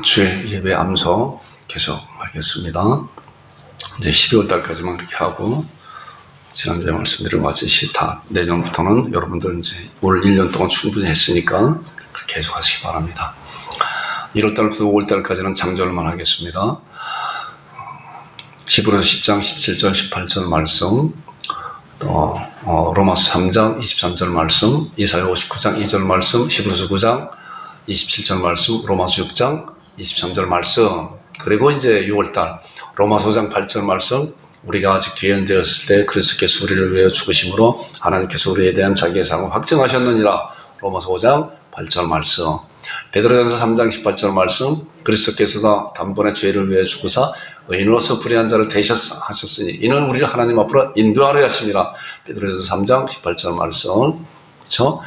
주의 예배 암송 계속 하겠습니다. 이제 12월 달까지만 그렇게 하고, 지난주에 말씀드린 것 같이 다 내년부터는 여러분들 이제 올 1년 동안 충분히 했으니까 계속 하시기 바랍니다. 1월 달부터 5월 달까지는 장절만 하겠습니다. 히브리서 10장 17절 18절 말씀, 또 로마서 3장 23절 말씀, 이사야 59장 2절 말씀, 히브리서 9장 27절 말씀, 로마서 6장 23절 말씀, 그리고 이제 6월달 로마서 5장 8절 말씀, 우리가 아직 뒤에는 되었을 때 그리스도께서 우리를 위하여 죽으심으로 하나님께서 우리에 대한 자기의 사랑을 확증하셨느니라. 로마서 5장 8절 말씀, 베드로전서 3장 18절 말씀, 그리스도께서도 단번에 죄를 위해 죽으사 의인으로서 불의한 자를 대신하셨으니 이는 우리를 하나님 앞으로 인도하려 하심이라. 베드로전서 3장 18절 말씀, 그렇죠?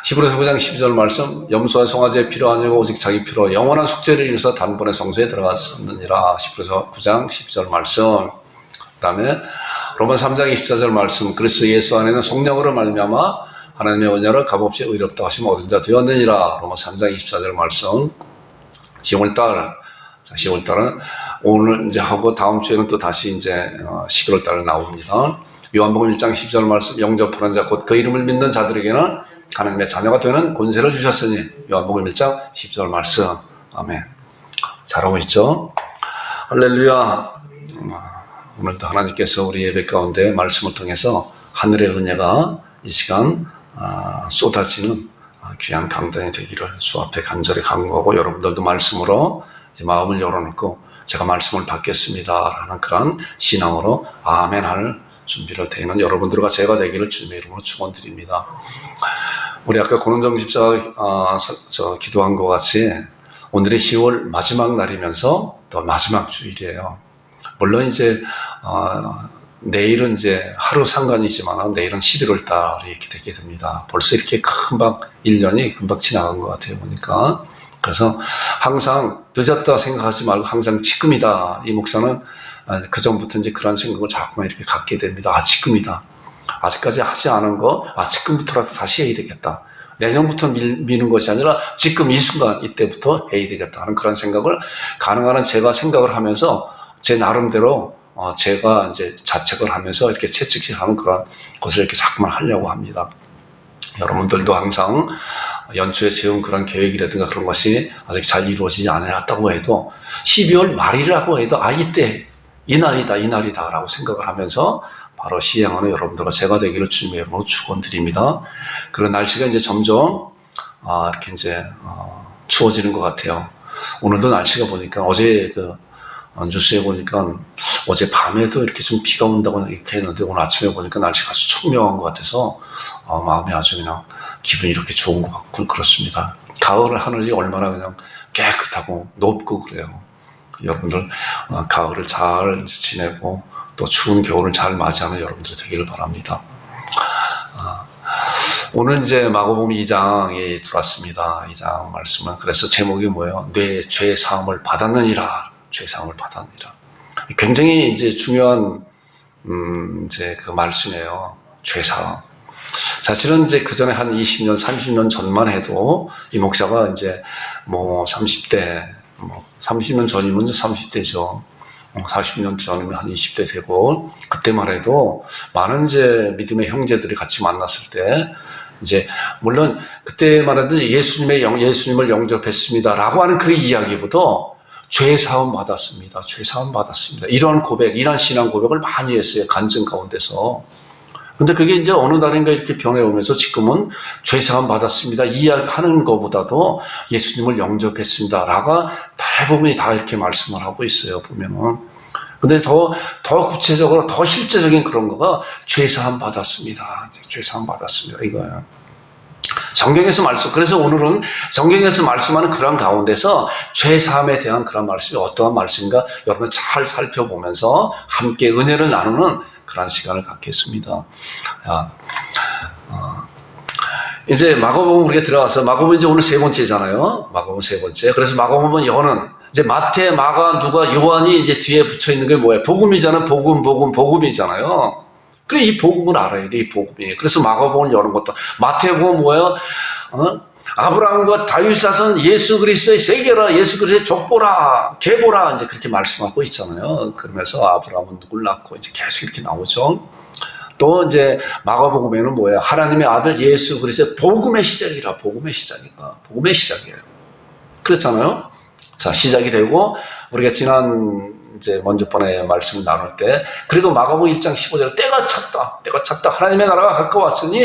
히브리서 9장 12절 말씀, 염소와 송아지의 피로 아니고 오직 자기 피로 영원한 속죄를 이루사 단번에 성소에 들어갔느니라. 히브리서 9장 12절 말씀. 그 다음에 로마서 3장 24절 말씀, 그리스도 예수 안에는 성령으로 말미암아 하나님의 은혜로 값없이 의롭다 하시면 얻은 자 되었느니라. 로마서 3장 24절 말씀. 10월달은 오늘 이제 하고 다음 주에는 또 다시 이제 11월달에 나옵니다. 요한복음 1장 10절 말씀, 영접하는 자 곧 그 이름을 믿는 자들에게는 하나님의 자녀가 되는 권세를 주셨으니. 요한복음 1장 10절 말씀. 아멘. 잘하고 있죠? 할렐루야. 오늘도 하나님께서 우리 예배 가운데 말씀을 통해서 하늘의 은혜가 이 시간 쏟아지는 귀한 강단이 되기를 주 앞에 간절히 간구하고, 여러분들도 말씀으로 이제 마음을 열어놓고 제가 말씀을 받겠습니다 라는 그런 신앙으로 아멘 할 준비를 되는 여러분들과 제가 되기를 주님의 이름으로 축원드립니다. 우리 아까 고는정 집사가 기도한 것 같이 오늘이 10월 마지막 날이면서 또 마지막 주일이에요. 물론 이제 내일은 이제 하루 상관이지만 내일은 11월 달이 이렇게 되게 됩니다. 벌써 이렇게 금방 1년이 금방 지나간 것 같아요, 보니까. 그래서 항상 늦었다 생각하지 말고 항상 지금이다. 이 목사는 그 전부터 이제 그런 생각을 자꾸만 이렇게 갖게 됩니다. 지금이다. 아직까지 하지 않은 거, 지금부터라도 다시 해야 되겠다. 내년부터 미는 것이 아니라 지금 이 순간, 이때부터 해야 되겠다 하는 그런 생각을 가능한 한 제가 생각을 하면서 제 나름대로 제가 이제 자책을 하면서 이렇게 채찍질하는 그런 것을 이렇게 자꾸만 하려고 합니다. 여러분들도 항상 연초에 세운 그런 계획이라든가 그런 것이 아직 잘 이루어지지 않았다고 해도 12월 말이라고 해도 이때 이 날이다 라고 생각을 하면서 바로 시행하는 여러분들과 제가 되기를 주님의 이름으로 축원드립니다. 그런 날씨가 이제 점점 이렇게 이제 추워지는 것 같아요. 오늘도 날씨가 보니까 어제 뉴스에 보니까 어제 밤에도 이렇게 좀 비가 온다고 이렇게 했는데 오늘 아침에 보니까 날씨가 아주 청명한 것 같아서 마음이 아주 그냥 기분이 이렇게 좋은 것 같고 그렇습니다. 가을 하늘이 얼마나 그냥 깨끗하고 높고 그래요. 여러분들 가을을 잘 지내고 또 추운 겨울을 잘 맞이하는 여러분들 되기를 바랍니다. 오늘 이제 마가복음 2장에 들어왔습니다. 2장 말씀은 그래서 제목이 뭐예요? 내 죄 사함을 받았느니라. 죄 사함을 받았느니라. 굉장히 이제 중요한 이제 그 말씀이에요. 죄 사함. 사실은 이제 그 전에 한 20년, 30년 전만 해도 이 목사가 이제 30대, 30년 전이면 30대죠. 40년 전이면 한 20대 되고, 그때만 해도 많은 이제 믿음의 형제들이 같이 만났을 때, 이제, 물론 그때만 해도 예수님을 영접했습니다. 라고 하는 그 이야기보다 죄 사함 받았습니다. 죄 사함 받았습니다. 이런 고백, 이런 신앙 고백을 많이 했어요. 간증 가운데서. 근데 그게 이제 어느 날인가 이렇게 변해오면서 지금은 죄 사함 받았습니다. 이야기하는 것보다도 예수님을 영접했습니다. 라가 대부분이 다 이렇게 말씀을 하고 있어요, 보면은. 근데 더 구체적으로, 더 실제적인 그런 거가 죄 사함 받았습니다. 죄 사함 받았습니다. 이거예요. 성경에서 그래서 오늘은 성경에서 말씀하는 그런 가운데서 죄 사함에 대한 그런 말씀이 어떠한 말씀인가 여러분 잘 살펴보면서 함께 은혜를 나누는 그런 시간을 갖겠습니다. 이제 마가복음 우리가 들어가서 마가복음 이제 오늘 세 번째잖아요. 마가복음 세 번째. 그래서 마가복음은 여는 이제 마태, 마가, 누가, 요한이 이제 뒤에 붙여 있는 게 뭐예요? 복음이잖아요. 복음이잖아요. 그래, 이 복음을 알아야 돼, 이 복음이. 그래서 마가복음을 여는 것도. 마태복음 뭐예요? 아브라함과 다윗 자손 예수 그리스도의 세계라, 예수 그리스도의 족보라, 계보라, 이제 그렇게 말씀하고 있잖아요. 그러면서 아브라함은 누굴 낳고 이제 계속 이렇게 나오죠. 또 이제 마가복음에는 뭐예요? 하나님의 아들 예수 그리스도의 복음의 시작이라, 복음의 시작이라, 복음의 시작이에요. 그렇잖아요. 자, 시작이 되고, 우리가 지난 이제 먼저 번에 말씀을 나눌 때, 그래도 마가복음 1장 15절 때가 찼다. 하나님의 나라가 가까웠으니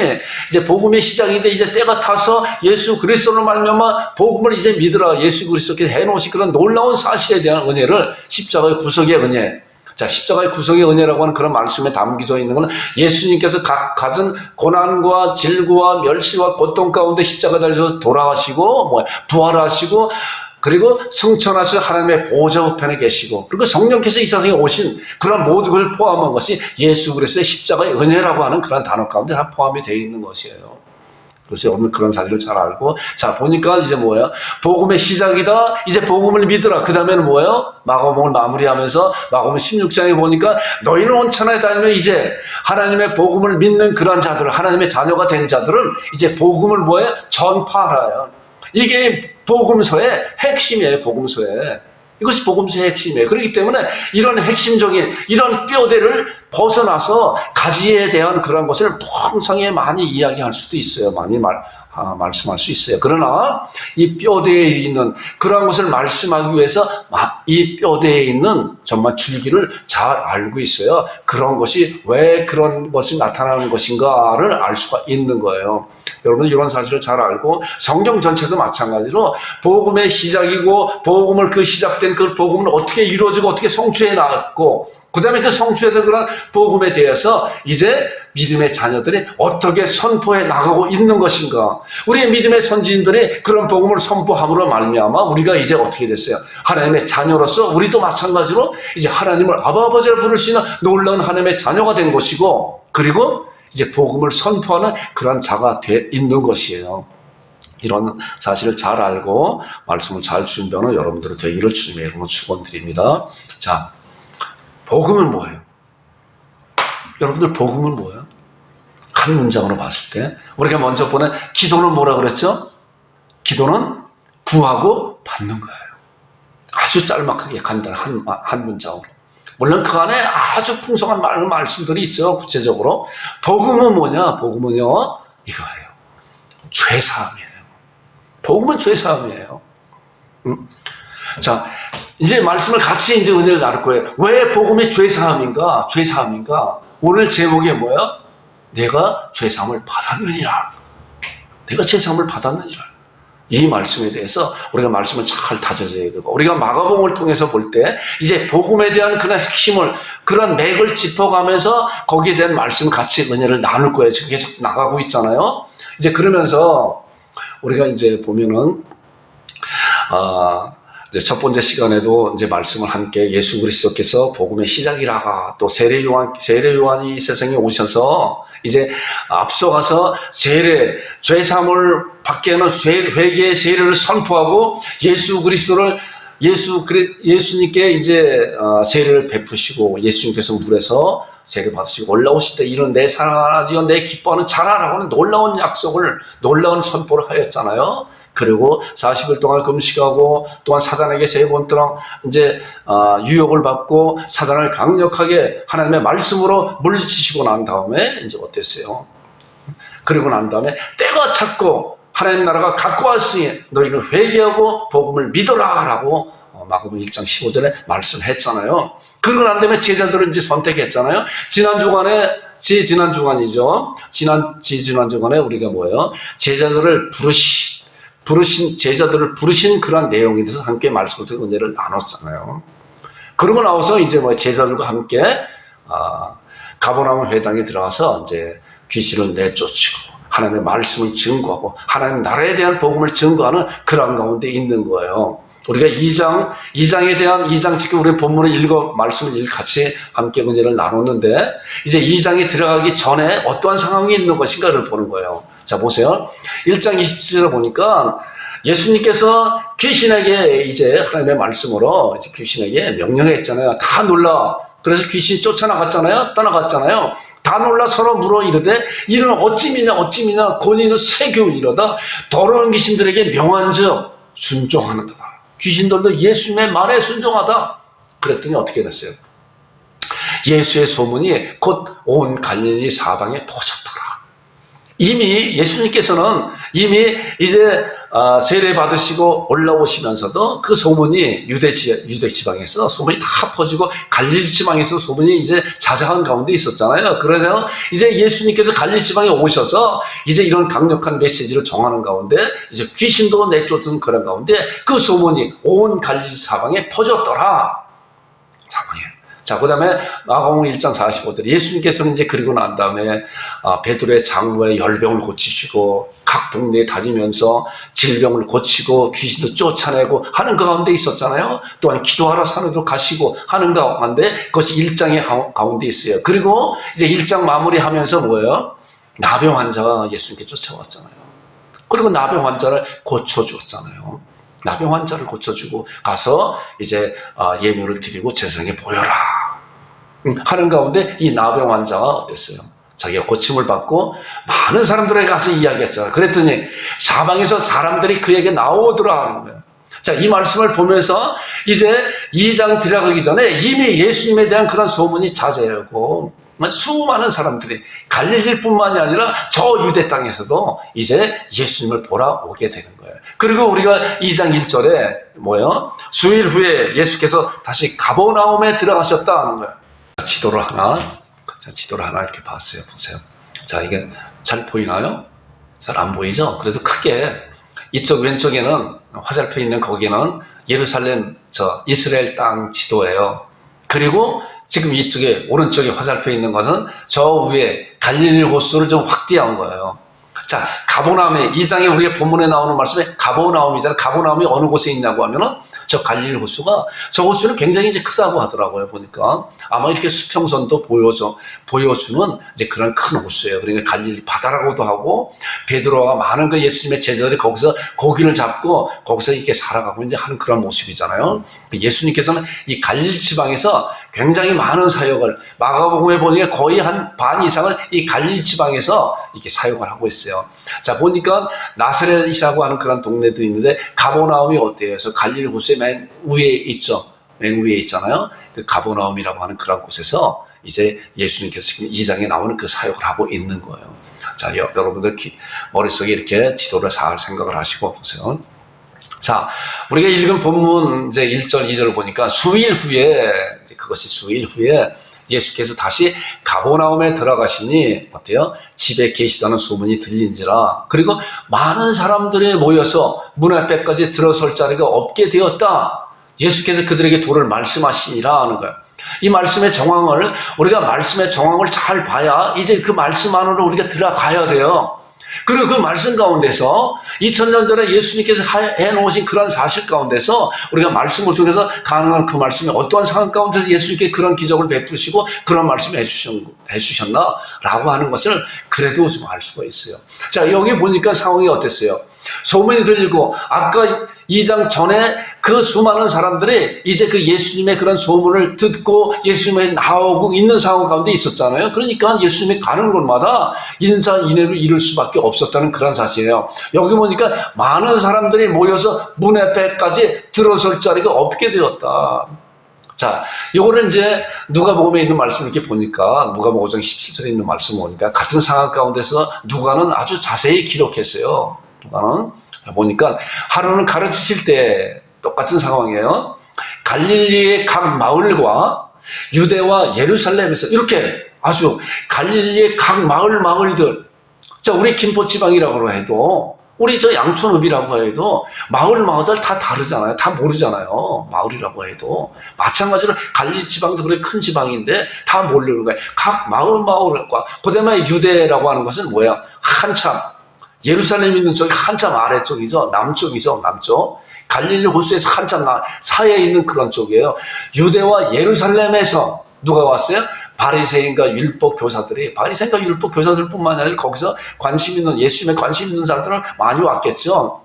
이제 복음의 시작인데 이제 때가 타서 예수 그리스도로 말미암아 복음을 이제 믿으라. 예수 그리스도께서 해놓으신 그런 놀라운 사실에 대한 은혜를, 십자가의 구속의 은혜. 자, 십자가의 구속의 은혜라고 하는 그런 말씀에 담겨져 있는 것은 예수님께서 가진 고난과 질고와 멸시와 고통 가운데 십자가 달려서 돌아가시고, 부활하시고, 그리고 성천하셔서 하나님의 보좌 우편에 계시고, 그리고 성령께서 이 세상에 오신 그런 모든 걸 포함한 것이 예수 그리스도의 십자가의 은혜라고 하는 그런 단어 가운데 다 포함이 되어 있는 것이에요. 그래서 오늘 그런 사실을 잘 알고, 자, 보니까 이제 뭐예요? 복음의 시작이다. 이제 복음을 믿으라. 그 다음에는 뭐예요? 마가복음을 마무리하면서 마가복음 16장에 보니까 너희는 온 천하에 다니면 이제 하나님의 복음을 믿는 그런 자들, 하나님의 자녀가 된 자들은 이제 복음을 뭐예요? 전파하라요. 이게 복음서의 핵심이에요. 복음서의. 이것이 복음서의 핵심이에요. 그렇기 때문에 이런 핵심적인 이런 뼈대를 벗어나서 가지에 대한 그런 것을 풍성히 많이 이야기할 수도 있어요. 많이 말씀할 수 있어요. 그러나 이 뼈대에 있는 그런 것을 말씀하기 위해서 이 뼈대에 있는 정말 줄기를 잘 알고 있어요. 그런 것이 왜 그런 것이 나타나는 것인가를 알 수가 있는 거예요. 여러분 이런 사실을 잘 알고, 성경 전체도 마찬가지로 복음의 시작이고, 복음을 그 시작된 그 복음은 어떻게 이루어지고 어떻게 성취해 나갔고, 그 다음에 그 성취된 그런 복음에 대해서 이제 믿음의 자녀들이 어떻게 선포해 나가고 있는 것인가. 우리의 믿음의 선지인들이 그런 복음을 선포함으로 말미암아 우리가 이제 어떻게 됐어요? 하나님의 자녀로서 우리도 마찬가지로 이제 하나님을 아버지를 부를 수 있는 놀라운 하나님의 자녀가 된 것이고, 그리고 이제 복음을 선포하는 그런 자가 돼 있는 것이에요. 이런 사실을 잘 알고 말씀을 잘 준비하는 여러분들이 되기를 주님의 이름으로 축원드립니다. 자, 복음은 뭐예요? 여러분들 복음은 뭐예요? 한 문장으로 봤을 때 우리가 먼저 보는 기도는 뭐라 그랬죠? 기도는 구하고 받는 거예요. 아주 짤막하게 간단한 한 문장으로. 물론 그 안에 아주 풍성한 말씀들이 있죠. 구체적으로 복음은 뭐냐? 복음은요 이거예요. 죄사함이에요. 복음은 죄사함이에요. 자, 이제 말씀을 같이 이제 은혜를 나눌 거예요. 왜 복음이 죄사함인가? 죄사함인가? 오늘 제목이 뭐예요? 내가 죄사함을 받았느니라. 내가 죄사함을 받았느니라. 이 말씀에 대해서 우리가 말씀을 잘 다져줘야 되고, 우리가 마가복음을 통해서 볼 때 이제 복음에 대한 그런 핵심을, 그런 맥을 짚어가면서 거기에 대한 말씀을 같이 은혜를 나눌 거예요. 지금 계속 나가고 있잖아요. 이제 그러면서 우리가 이제 보면은 이제 첫 번째 시간에도 이제 말씀을 함께 예수 그리스도께서 복음의 시작이라가, 또 세례 요한이 이 세상에 오셔서 이제 앞서가서 죄사함을 받게 하는 회개의 세례를 선포하고 예수님께 이제 세례를 베푸시고, 예수님께서 물에서 세례 받으시고 올라오실 때 이런 내 사랑하지요 내 기뻐하는 자라라고 하는 놀라운 약속을, 놀라운 선포를 하였잖아요. 그리고 40일 동안 금식하고, 또한 사단에게 3번 동안 이제 유혹을 받고 사단을 강력하게 하나님의 말씀으로 물리치시고 난 다음에 이제 어땠어요? 그리고 난 다음에 때가 찼고 하나님 나라가 가까웠으니 너희는 회개하고 복음을 믿어라라고 마가복음 1장 15절에 말씀했잖아요. 그러고 난 다음에 제자들을 이제 선택했잖아요. 지난 주간에 우리가 뭐예요? 제자들을 부르신 그런 내용에 대해서 함께 말씀을 드리고 은혜를 나눴잖아요. 그러고 나와서 이제 뭐 제자들과 함께 가버나움 회당에 들어가서 이제 귀신을 내쫓고 하나님의 말씀을 증거하고 하나님 나라에 대한 복음을 증거하는 그런 가운데 있는 거예요. 우리가 2장 지금 우리 본문을 말씀을 같이 함께 은혜를 나눴는데, 이제 2장에 들어가기 전에 어떠한 상황이 있는 것인가를 보는 거예요. 자, 보세요. 1장 27절에 보니까 예수님께서 귀신에게 이제 하나님의 말씀으로 이제 귀신에게 명령했잖아요. 다 놀라. 그래서 귀신이 떠나갔잖아요. 다 놀라 서로 물어 이르되 이는 어찌 미냐 권위는 세교이로다. 더러운 귀신들에게 명한즉 순종하는도다. 귀신들도 예수님의 말에 순종하다. 그랬더니 어떻게 됐어요? 예수의 소문이 곧 온 갈릴리 사방에 퍼졌더라. 이미 예수님께서는 이미 이제 세례 받으시고 올라오시면서도 그 소문이 유대 지방에서 소문이 다 퍼지고 갈릴리 지방에서 소문이 이제 자자한 가운데 있었잖아요. 그래서 이제 예수님께서 갈릴리 지방에 오셔서 이제 이런 강력한 메시지를 전하는 가운데 이제 귀신도 내쫓은 그런 가운데 그 소문이 온 갈릴리 사방에 퍼졌더라. 사방에. 자, 그 다음에 마가복음 1장 45절 예수님께서는 이제 그리고 난 다음에 베드로의 장모의 열병을 고치시고 각 동네에 다니면서 질병을 고치고 귀신도 쫓아내고 하는 가운데 있었잖아요. 또한 기도하러 산으로 가시고 하는 가운데 그것이 1장의 가운데 있어요. 그리고 이제 1장 마무리하면서 뭐예요? 나병 환자가 예수님께 쫓아왔잖아요. 그리고 나병 환자를 고쳐주었잖아요. 나병 환자를 고쳐주고 가서 이제 예물을 드리고 제사장에 보여라 하는 가운데 이 나병 환자가 어땠어요? 자기가 고침을 받고 많은 사람들에게 가서 이야기했잖아요. 그랬더니 사방에서 사람들이 그에게 나오더라 하는 거예요. 자, 이 말씀을 보면서 이제 2장 들어가기 전에 이미 예수님에 대한 그런 소문이 자자하고 수많은 사람들이 갈릴리뿐만이 아니라 저 유대 땅에서도 이제 예수님을 보러 오게 되는 거예요. 그리고 우리가 2장 1절에 뭐예요? 수일 후에 예수께서 다시 가버나움에 들어가셨다 하는 거예요. 지도를 하나 이렇게 봤어요. 보세요. 자, 이게 잘 보이나요? 잘 안 보이죠? 그래도 크게 이쪽 왼쪽에는 화살표 있는 거기는 예루살렘 이스라엘 땅 지도예요. 그리고 지금 이쪽에 오른쪽에 화살표 있는 것은 저 위에 갈릴리 호수를 좀 확대한 거예요. 자, 가버나움에 2장에 우리가 본문에 나오는 말씀에 가버나움이잖아요. 가버나움이 어느 곳에 있냐고 하면은 저 갈릴리 호수가 저 호수는 굉장히 이제 크다고 하더라고요. 보니까 아마 이렇게 수평선도 보여주는 이제 그런 큰 호수예요. 그러니까 갈릴리 바다라고도 하고 베드로와 많은 그 예수님의 제자들이 거기서 고기를 잡고 거기서 이렇게 살아가고 이제 하는 그런 모습이잖아요. 예수님께서는 이 갈릴리 지방에서 굉장히 많은 사역을 마가복음에 보니까 거의 한 반 이상을 이 갈릴리 지방에서 이렇게 사역을 하고 있어요. 자, 보니까 나사렛이라고 하는 그런 동네도 있는데 가버나움이 어때요? 그래서 갈릴리 호수의 맨 위에 있죠. 맨 위에 있잖아요. 그 가버나움이라고 하는 그런 곳에서 이제 예수님께서 지금 2장에 나오는 그 사역을 하고 있는 거예요. 자, 여러분들 머릿속에 이렇게 지도를 잘 생각을 하시고 보세요. 자, 우리가 읽은 본문 이제 1절, 2절을 보니까 수일 후에, 그것이 수일 후에 예수께서 다시 가버나움에 들어가시니 어때요? 집에 계시다는 소문이 들린지라. 그리고 많은 사람들이 모여서 문 앞에까지 들어설 자리가 없게 되었다. 예수께서 그들에게 도를 말씀하시니라 하는 거예요. 이 말씀의 정황을 우리가 말씀의 정황을 잘 봐야 이제 그 말씀 안으로 우리가 들어가야 돼요. 그리고 그 말씀 가운데서 2000년 전에 예수님께서 해놓으신 그런 사실 가운데서 우리가 말씀을 통해서 가능한 그 말씀이 어떠한 상황 가운데서 예수님께 그런 기적을 베푸시고 그런 말씀을 해주셨나라고 하는 것을 그래도 좀 알 수가 있어요. 자, 여기 보니까 상황이 어땠어요? 소문이 들리고 아까 2장 전에 그 수많은 사람들이 이제 그 예수님의 그런 소문을 듣고 예수님이 나오고 있는 상황 가운데 있었잖아요. 그러니까 예수님이 가는 곳마다 인산인해로 이룰 수밖에 없었다는 그런 사실이에요. 여기 보니까 많은 사람들이 모여서 문 앞에까지 들어설 자리가 없게 되었다. 자, 요거는 이제 누가복음에 있는 말씀을 이렇게 보니까 누가복음 5장 17절에 있는 말씀을 보니까 같은 상황 가운데서 누가는 아주 자세히 기록했어요. 누가는 보니까 하루는 가르치실 때 똑같은 상황이에요. 갈릴리의 각 마을과 유대와 예루살렘에서 이렇게 아주 갈릴리의 각 마을들, 자, 우리 김포지방이라고 해도 우리 저 양촌읍이라고 해도 마을들 다 다르잖아요. 다 모르잖아요. 마을이라고 해도 마찬가지로 갈릴리 지방도 그래 큰 지방인데 다 모르는 거예요. 각 마을과 그다음에 유대라고 하는 것은 뭐야? 한참 예루살렘 있는 쪽이 한참 아래쪽이죠. 남쪽이죠. 남쪽. 갈릴리 호수에서 한참 사이에 있는 그런 쪽이에요. 유대와 예루살렘에서 누가 왔어요? 바리새인과 율법 교사들뿐만 아니라 거기서 관심 있는 예수님에 관심 있는 사람들은 많이 왔겠죠.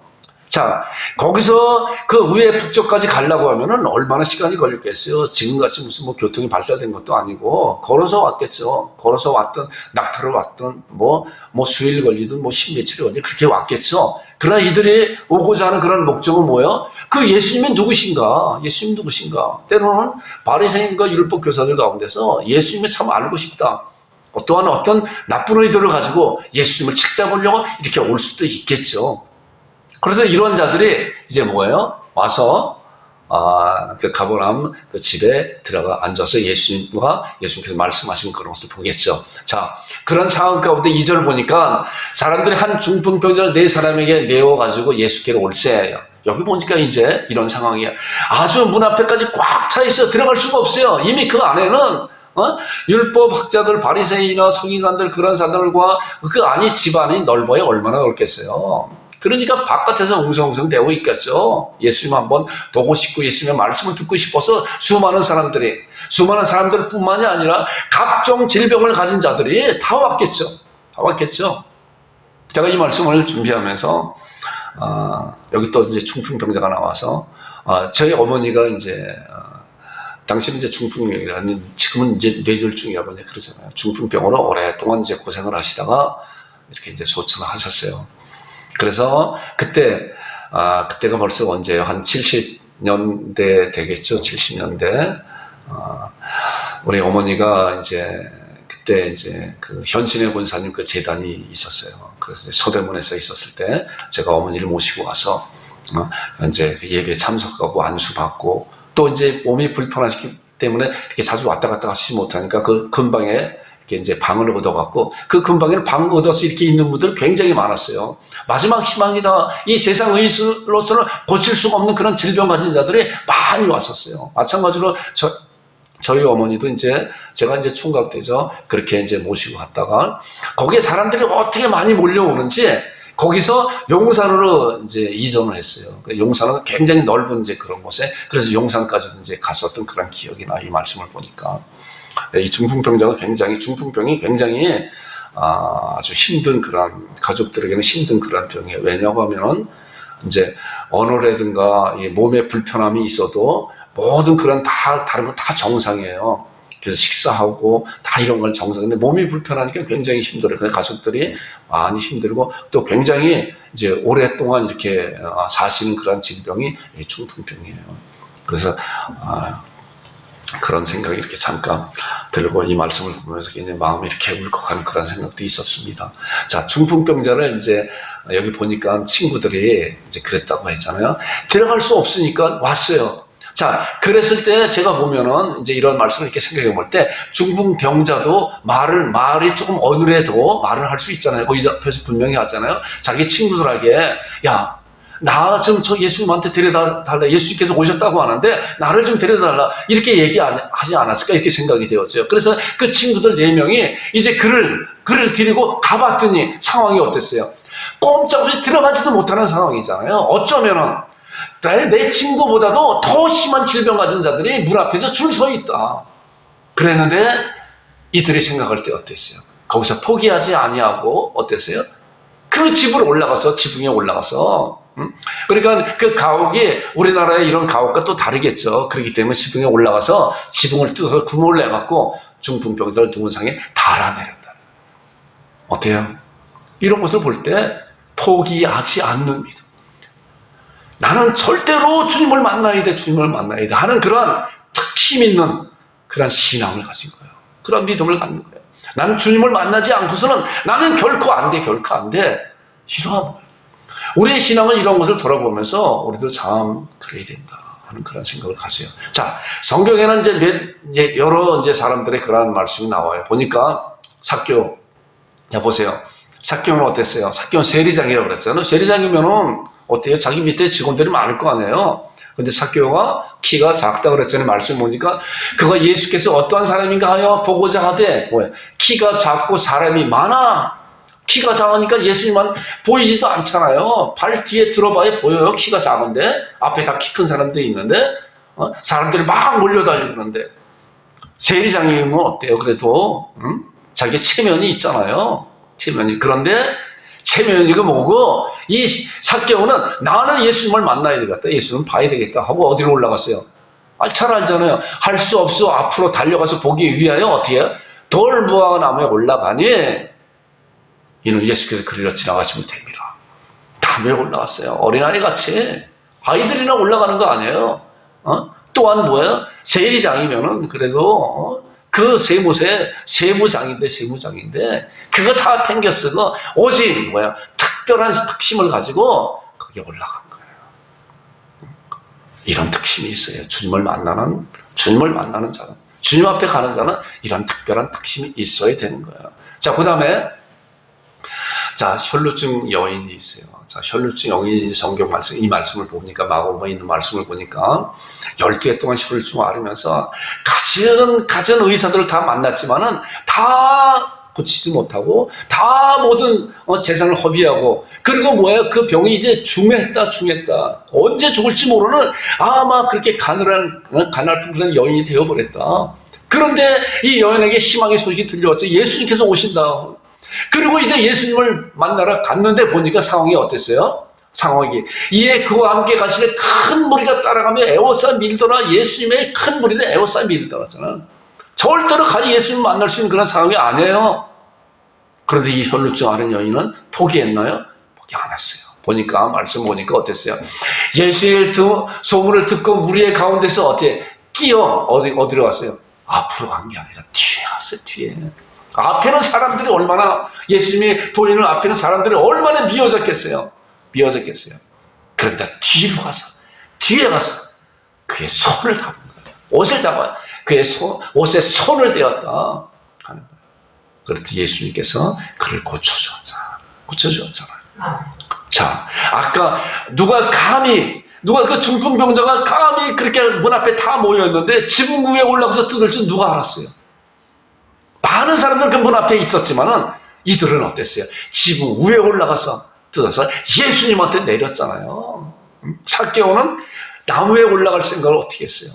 자, 거기서 그 위에 북쪽까지 가려고 하면은 얼마나 시간이 걸렸겠어요. 지금같이 무슨 뭐 교통이 발달된 것도 아니고, 걸어서 왔겠죠. 걸어서 왔든, 낙타로 왔든, 뭐 수일 걸리든, 뭐 십몇일이 걸리든, 그렇게 왔겠죠. 그러나 이들이 오고자 하는 그런 목적은 뭐예요? 그 예수님이 누구신가? 예수님 누구신가? 때로는 바리새인과 율법 교사들 가운데서 예수님을 참 알고 싶다. 또한 어떤 나쁜 의도를 가지고 예수님을 책잡으려고 이렇게 올 수도 있겠죠. 그래서 이런 자들이 이제 뭐예요? 와서 그 가버나움 그 집에 들어가 앉아서 예수님께서 말씀하신 그런 것을 보겠죠. 자, 그런 상황 가운데 2절 보니까 사람들이 한 중풍병자를 4사람에게 메워가지고 예수께로 올세요. 여기 보니까 이제 이런 상황이에요. 아주 문 앞에까지 꽉 차 있어 들어갈 수가 없어요. 이미 그 안에는 율법학자들, 바리새인이나 서기관들 그런 사람들과 그 안이 집안이 넓어야 얼마나 넓겠어요. 그러니까 바깥에서 웅성웅성 대고 있겠죠. 예수님 한번 보고 싶고 예수님의 말씀을 듣고 싶어서 수많은 사람들 뿐만이 아니라 각종 질병을 가진 자들이 다 왔겠죠. 다 왔겠죠. 제가 이 말씀을 준비하면서 여기 또 이제 중풍병자가 나와서 저희 어머니가 이제 당시는 이제 중풍병이라는 지금은 이제 뇌졸중이라고 이제 그러잖아요. 중풍병으로 오랫동안 이제 고생을 하시다가 이렇게 이제 소천을 하셨어요. 그래서 그때가 벌써 언제예요? 한 70년대 되겠죠? 70년대. 우리 어머니가 이제 그때 이제 그 현신의 권사님 그 재단이 있었어요. 그래서 서대문에서 있었을 때 제가 어머니를 모시고 와서 이제 그 예배에 참석하고 안수받고 또 이제 몸이 불편하시기 때문에 이렇게 자주 왔다 갔다 하시지 못하니까 그 근방에 이렇게 이제 방을 얻어갖고 그 근방에는 방 얻어서 이렇게 있는 분들 굉장히 많았어요. 마지막 희망이다. 이 세상 의술로서는 고칠 수가 없는 그런 질병 가진 자들이 많이 왔었어요. 마찬가지로 저희 어머니도 이제 제가 이제 총각 때죠. 그렇게 이제 모시고 갔다가 거기에 사람들이 어떻게 많이 몰려오는지 거기서 용산으로 이제 이전을 했어요. 용산은 굉장히 넓은 이제 그런 곳에 그래서 용산까지도 이제 갔었던 그런 기억이 나. 이 말씀을 보니까. 이 중풍병이 굉장히 아주 힘든 그런 가족들에게는 힘든 그런 병이에요. 왜냐고 하면은 이제 언어라든가 몸에 불편함이 있어도 모든 그런 다른 거 다 정상이에요. 그래서 식사하고 다 이런 건 정상인데 몸이 불편하니까 굉장히 힘들어요. 그래서 가족들이 많이 힘들고 또 굉장히 이제 오랫동안 이렇게 사시는 그런 질병이 중풍병이에요. 그래서 그런 생각이 이렇게 잠깐 들고 이 말씀을 보면서 굉장히 마음이 이렇게 울컥한 그런 생각도 있었습니다. 자, 중풍병자를 이제 여기 보니까 친구들이 이제 그랬다고 했잖아요. 들어갈 수 없으니까 왔어요. 자, 그랬을 때 제가 보면은 이제 이런 말씀을 이렇게 생각해 볼 때 중풍병자도 말이 조금 어눌해도 말을 할 수 있잖아요. 거기 앞에서 분명히 하잖아요. 자기 친구들에게 야, 나 좀 저 예수님한테 데려달라. 예수님께서 오셨다고 하는데 나를 좀 데려달라. 이렇게 얘기하지 않았을까 이렇게 생각이 되었어요. 그래서 그 친구들 4명이 이제 그를 데리고 가봤더니 상황이 어땠어요? 꼼짝없이 들어가지도 못하는 상황이잖아요. 어쩌면은 내 친구보다도 더 심한 질병 가진 자들이 문 앞에서 줄 서 있다. 그랬는데 이들이 생각할 때 어땠어요? 거기서 포기하지 아니하고 어땠어요? 그 지붕에 올라가서 그러니까 그 가옥이 우리나라의 이런 가옥과 또 다르겠죠. 그렇기 때문에 지붕에 올라가서 지붕을 뚫어서 구멍을 내갖고 중풍병자를 누군상에 달아내렸다. 어때요? 이런 것을 볼 때 포기하지 않는 믿음. 나는 절대로 주님을 만나야 돼 하는 그런 특심 있는 그런 신앙을 가진 거예요. 그런 믿음을 갖는 거예요. 나는 주님을 만나지 않고서는 나는 결코 안 돼. 이러한 거예요. 우리의 신앙은 이런 것을 돌아보면서 우리도 참 그래야 된다 하는 그런 생각을 가져요. 자, 성경에는 이제 여러 이제 사람들의 그런 말씀이 나와요. 보니까 삭개오. 자, 보세요. 삭개오는 어땠어요? 삭개오는 세리장이라고 그랬잖아요. 세리장이면은 어때요? 자기 밑에 직원들이 많을 거 아니에요? 근데 삭개오가 키가 작다고 그랬잖아요. 말씀 보니까 그가 예수께서 어떠한 사람인가 하여 보고자 하되 키가 작고 사람이 많아. 키가 작으니까 예수님만 보이지도 않잖아요. 발 뒤에 들어봐야 보여요. 키가 작은데 앞에 다 키 큰 사람들이 있는데 사람들이 막 몰려다니고 그러는데 세리장이면 어때요? 그래도 자기 체면이 있잖아요. 체면이. 그런데 체면이가 뭐고, 이 삭개오는 나는 예수님을 만나야 되겠다, 예수님을 봐야 되겠다 하고 어디로 올라갔어요? 잘 알잖아요. 할 수 없어 앞으로 달려가서 보기 위하여 어떻게 해요? 돌무화과 나무에 올라가니 이는 예수께서 그리로 지나가시면 됩니다. 나무에 올라갔어요. 어린아이 같이. 아이들이나 올라가는 거 아니에요. 또한 뭐예요? 세리장이면은 그래도 그 세무장인데 그거 다 팽겨 쓰고 오직 특별한 특심을 가지고 거기에 올라간 거예요. 이런 특심이 있어요. 주님을 만나는 자는, 주님 앞에 가는 자는 이런 특별한 특심이 있어야 되는 거예요. 자, 그 다음에 혈루증 여인이 있어요. 혈루증 여인이 성경 말씀, 이 말씀을 보니까, 마가복음에 있는 말씀을 보니까 12해 동안 혈루증을 앓으면서 가진 의사들을 다 만났지만은 다 고치지 못하고 다 모든 재산을 허비하고, 그리고 그 병이 이제 중했다. 언제 죽을지 모르는 아마 그렇게 가냘픈 그런 여인이 되어버렸다. 그런데 이 여인에게 희망의 소식이 들려왔죠. 예수님께서 오신다. 그리고 이제 예수님을 만나러 갔는데 보니까 상황이 어땠어요? 이에 그와 함께 가시되 큰 무리가 따라가며 에워싸 밀더라. 예수님의 큰 무리는 에워싸 밀더라잖아. 절대로 예수님 만날 수 있는 그런 상황이 아니에요. 그런데 이 혈루증 앓은 여인은 포기했나요? 포기 안 했어요. 말씀 보니까 어땠어요? 예수의 소문을 듣고 무리의 가운데서 어떻게 어디로 갔어요? 앞으로 간 게 아니라 뒤에 갔어요. 뒤에. 앞에는 사람들이 얼마나, 예수님이 보이는 앞에는 사람들이 얼마나 미어졌겠어요. 그런데 뒤에 가서 그의 손을 잡은 거예요. 옷을 잡아 그의 옷에 손을 대었다 하는 거예요. 그래서 예수님께서 그를 고쳐주었잖아요. 자, 아까 누가 그 중풍병자가 감히 그렇게 문 앞에 다 모여있는데 지붕 위에 올라가서 뜯을 줄 누가 알았어요? 많은 사람들 그 문 앞에 있었지만은 이들은 어땠어요? 지붕 위에 올라가서 뜯어서 예수님한테 내렸잖아요. 삭개오는 나무에 올라갈 생각을 어떻게 했어요?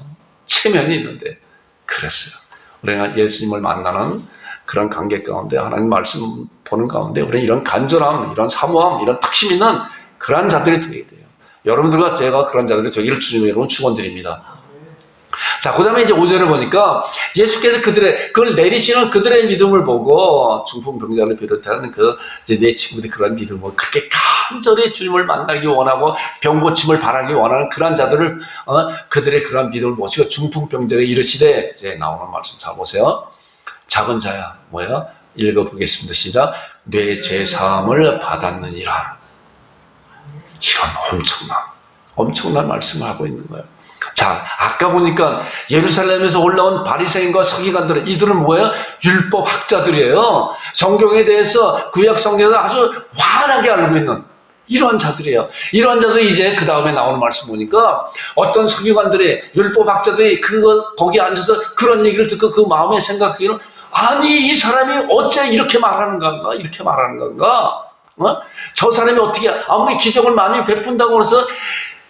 체면이 있는데 그랬어요. 우리가 예수님을 만나는 그런 관계 가운데, 하나님 말씀 보는 가운데 우리는 이런 간절함, 이런 사모함, 이런 특심 있는 그런 자들이 되어야 돼요. 여러분들과 제가 그런 자들이 되기를 주님의 이름으로 축원드립니다. 자, 그 다음에 이제 5절을 보니까 예수께서 그걸 내리시는 그들의 믿음을 보고, 중풍병자를 비롯한 내 친구들이 그런 믿음을 보고, 그렇게 간절히 주님을 만나기 원하고, 병고침을 바라기 원하는 그런 자들을, 그들의 그런 믿음을 보시고, 중풍병자가 이르시되, 이제 나오는 말씀 잘 보세요. 작은 자야, 읽어보겠습니다. 시작. 내 죄사함을 받았느니라. 이런 엄청난 말씀을 하고 있는 거예요. 자, 아까 보니까 예루살렘에서 올라온 바리새인과 서기관들은, 이들은 율법 학자들이에요. 성경에 대해서, 구약 성경을 아주 환하게 알고 있는 이러한 자들이에요. 이러한 자들이 이제 그 다음에 나오는 말씀 보니까 어떤 서기관들이, 율법 학자들이 거기 앉아서 그런 얘기를 듣고 그 마음에 생각하기는, 아니 이 사람이 어째 이렇게 말하는 건가? 저 사람이 어떻게 아무리 기적을 많이 베푼다고 해서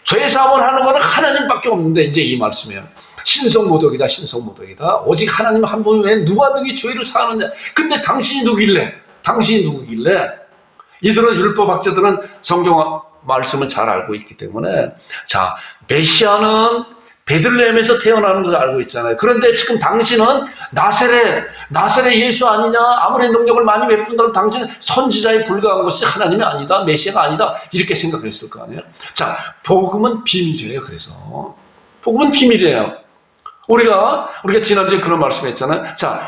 죄사함을 하는 것은 하나님밖에 없는데, 이제 이 말씀이에요. 신성모독이다. 오직 하나님 한 분 외에 누가 너희 죄를 사하느냐. 근데 당신이 누구길래? 이들은 율법학자들은 성경 말씀을 잘 알고 있기 때문에, 자, 메시아는 베들레헴에서 태어나는 것을 알고 있잖아요. 그런데 지금 당신은 나사렛 예수 아니냐? 아무리 능력을 많이 베푼다고 당신은 선지자에 불과한 것이 하나님이 아니다, 메시아가 아니다, 이렇게 생각했을 거 아니에요. 자, 복음은 비밀이에요. 그래서 복음은 비밀이에요. 우리가 지난주에 그런 말씀했잖아요. 자,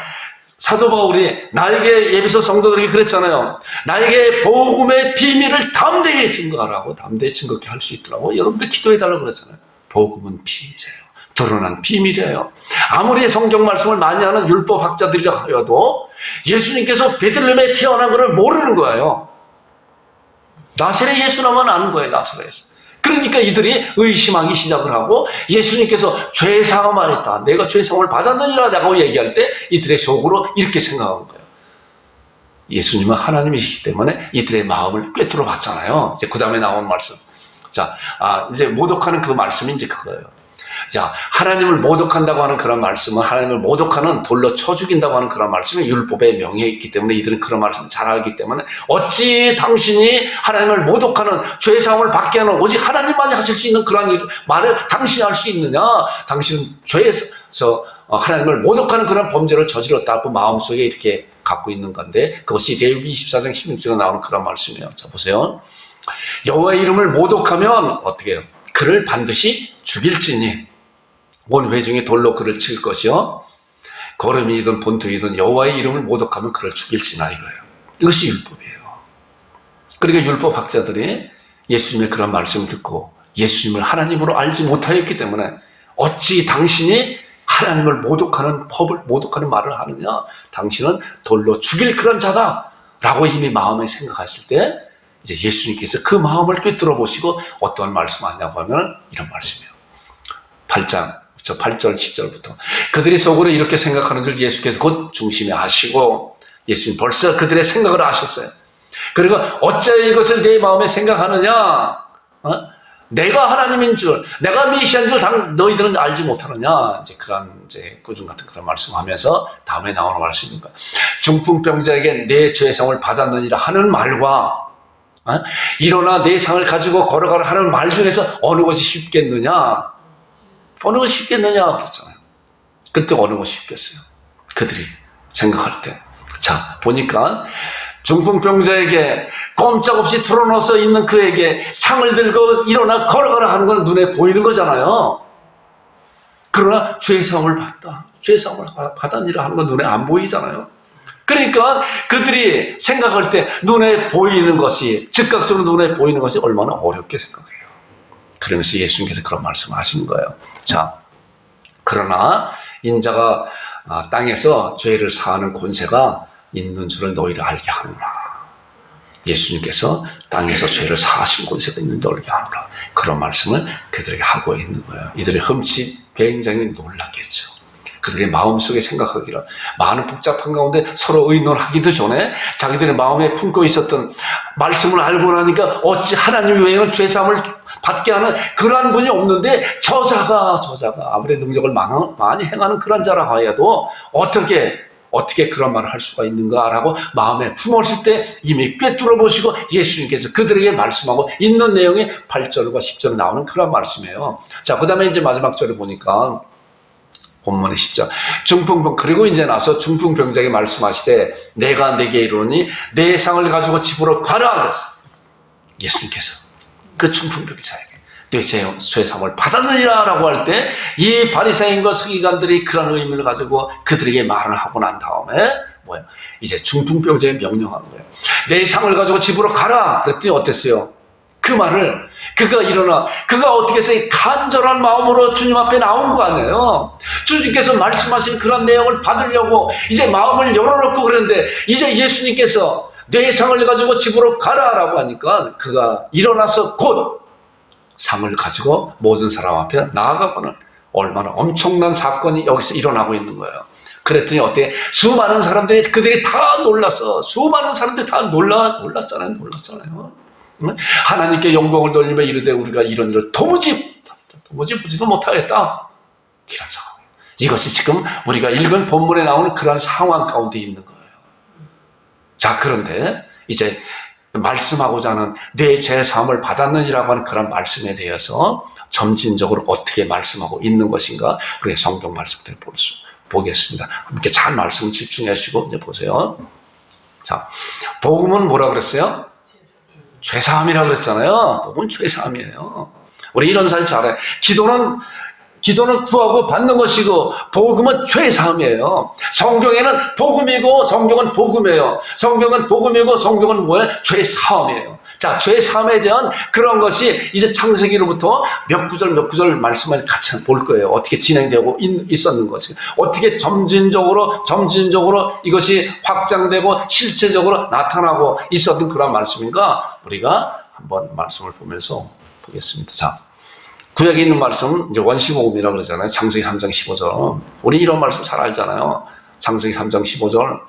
사도 바울이 나에게, 에베소 성도들에게 그랬잖아요. 나에게 복음의 비밀을 담대히 증거하라고, 담대히 증거케 할 수 있더라고. 여러분들 기도해달라고 그랬잖아요. 복음은 비밀이에요. 드러난 비밀이에요. 아무리 성경 말씀을 많이 하는 율법학자들이라 하여도 예수님께서 베들레헴에 태어난 것을 모르는 거예요. 나사렛 예수나만 아는 거예요. 나사렛에서. 그러니까 이들이 의심하기 시작을 하고, 예수님께서 죄사함을 했다, 내가 죄사함을 받았느니라고 얘기할 때 이들의 속으로 이렇게 생각하는 거예요. 예수님은 하나님이시기 때문에 이들의 마음을 꿰뚫어 봤잖아요. 이제 그 다음에 나온 말씀. 자, 이제 모독하는 그 말씀이 이제 그거예요. 자, 하나님을 모독한다고 하는 그런 말씀은 하나님을 모독하는 돌로 쳐 죽인다고 하는 그런 말씀이 율법의 명예에 있기 때문에 이들은 그런 말씀을 잘 알기 때문에 어찌 당신이 하나님을 모독하는 죄사함을 받게 하는 오직 하나님만이 하실 수 있는 그런 말을 당신이 할 수 있느냐? 당신은 죄에서 하나님을 모독하는 그런 범죄를 저질렀다고 마음속에 이렇게 갖고 있는 건데 그것이 레위기 24장 16절에 나오는 그런 말씀이에요. 자, 보세요. 여호와의 이름을 모독하면 어떻게 해요? 그를 반드시 죽일지니 온 회중이 돌로 그를 칠 것이요 거름이든 본토이든 여호와의 이름을 모독하면 그를 죽일지나 이거예요. 이것이 율법이에요. 그러니까 율법 학자들이 예수님의 그런 말씀을 듣고 예수님을 하나님으로 알지 못하였기 때문에 어찌 당신이 하나님을 모독하는 법을 모독하는 말을 하느냐? 당신은 돌로 죽일 그런 자다라고 이미 마음에 생각하실 때 이제 예수님께서 그 마음을 꿰뚫어 보시고 어떤 말씀하냐고 하면 이런 말씀이에요. 8장 8절 10절부터 그들이 속으로 이렇게 생각하는 줄 예수께서 곧 중심에 아시고 예수님 벌써 그들의 생각을 아셨어요. 그리고 어째 이것을 내 마음에 생각하느냐? 내가 하나님인 줄, 내가 메시아인 줄 너희들은 알지 못하느냐? 이제 그런 이제 꾸중 같은 그런 말씀하면서 다음에 나오는 말씀입니다. 중풍병자에게 내 죄성을 받았느니라 하는 말과 일어나 내 상을 가지고 걸어가라 하는 말 중에서 어느 것이 쉽겠느냐? 어느 것이 쉽겠느냐? 그랬잖아요. 그때 어느 것이 쉽겠어요? 그들이 생각할 때. 자, 보니까 중풍병자에게 꼼짝없이 틀어놓아서 있는 그에게 상을 들고 일어나 걸어가라 하는 건 눈에 보이는 거잖아요. 그러나 죄사함을 받다. 죄사함을 받았니라 하는 건 눈에 안 보이잖아요. 그러니까 그들이 생각할 때 눈에 보이는 것이 즉각적으로 눈에 보이는 것이 얼마나 어렵게 생각해요. 그러면서 예수님께서 그런 말씀을 하시는 거예요. 자, 그러나 인자가 땅에서 죄를 사하는 권세가 있는 줄을 너희를 알게 하노라. 예수님께서 땅에서 죄를 사하신 권세가 있는 줄 알게 하노라. 그런 말씀을 그들에게 하고 있는 거예요. 이들의 흠칫 굉장히 놀랐겠죠. 그들의 마음속에 생각하기를 많은 복잡한 가운데 서로 의논하기도 전에 자기들의 마음에 품고 있었던 말씀을 알고 나니까 어찌 하나님 외에는 죄사함을 받게 하는 그러한 분이 없는데 저자가 아무리 능력을 많이 행하는 그런 자라 하여도 어떻게 그런 말을 할 수가 있는가라고 마음에 품었을 때 이미 꿰뚫어 보시고 예수님께서 그들에게 말씀하고 있는 내용이 8절과 10절에 나오는 그런 말씀이에요. 자, 그 다음에 이제 마지막 절을 보니까 본문의 10절. 그리고 이제 나서 중풍병자에게 말씀하시되 내가 내게 이르노니 내 상을 가지고 집으로 가라 그랬어요. 예수님께서 그 중풍병자에게 내 죄사함을 받았느니라 라고 할 때 이 바리새인과 서기관들이 그런 의미를 가지고 그들에게 말을 하고 난 다음에 뭐예요? 이제 중풍병자에 명령하는 거예요. 내 상을 가지고 집으로 가라 그랬더니 어땠어요? 그 말을 그가 어떻게 해서 간절한 마음으로 주님 앞에 나온 거 아니에요. 주님께서 말씀하신 그런 내용을 받으려고 이제 마음을 열어놓고 그랬는데 이제 예수님께서 내 상을 가지고 집으로 가라라고 하니까 그가 일어나서 곧 상을 가지고 모든 사람 앞에 나아가고는 얼마나 엄청난 사건이 여기서 일어나고 있는 거예요. 그랬더니 어때? 수많은 사람들이 그들이 다 놀라서 수많은 사람들이 다 놀랐잖아요. 하나님께 영광을 돌리며 이르되 우리가 이런 일을 도무지 보지도 못하겠다. 이런 상황. 이것이 지금 우리가 읽은 본문에 나오는 그런 상황 가운데 있는 거예요. 자, 그런데 이제 말씀하고자 하는 내 죄사함을 받았느니라고 하는 그런 말씀에 대해서 점진적으로 어떻게 말씀하고 있는 것인가 우리 성경 말씀들 보겠습니다. 함께 잘 말씀 집중하시고 이제 보세요. 자, 복음은 뭐라 그랬어요? 죄사함이라고 그랬잖아요. 복음은 죄사함이에요. 우리 이런 사실 잘해. 기도는 구하고 받는 것이고 복음은 죄사함이에요. 성경에는 복음이고 성경은 복음이에요. 성경은 복음이고 성경은 뭐예요? 죄사함이에요. 자, 죄사함에 대한 그런 것이 이제 창세기로부터 몇 구절 말씀을 같이 볼 거예요. 어떻게 진행되고 있었는 것이 어떻게 점진적으로 이것이 확장되고 실체적으로 나타나고 있었던 그런 말씀인가 우리가 한번 말씀을 보면서 보겠습니다. 자, 구약에 있는 말씀 이제 원시복음이라고 그러잖아요. 창세기 3장 15절. 우리 이런 말씀 잘 알잖아요. 창세기 3장 15절.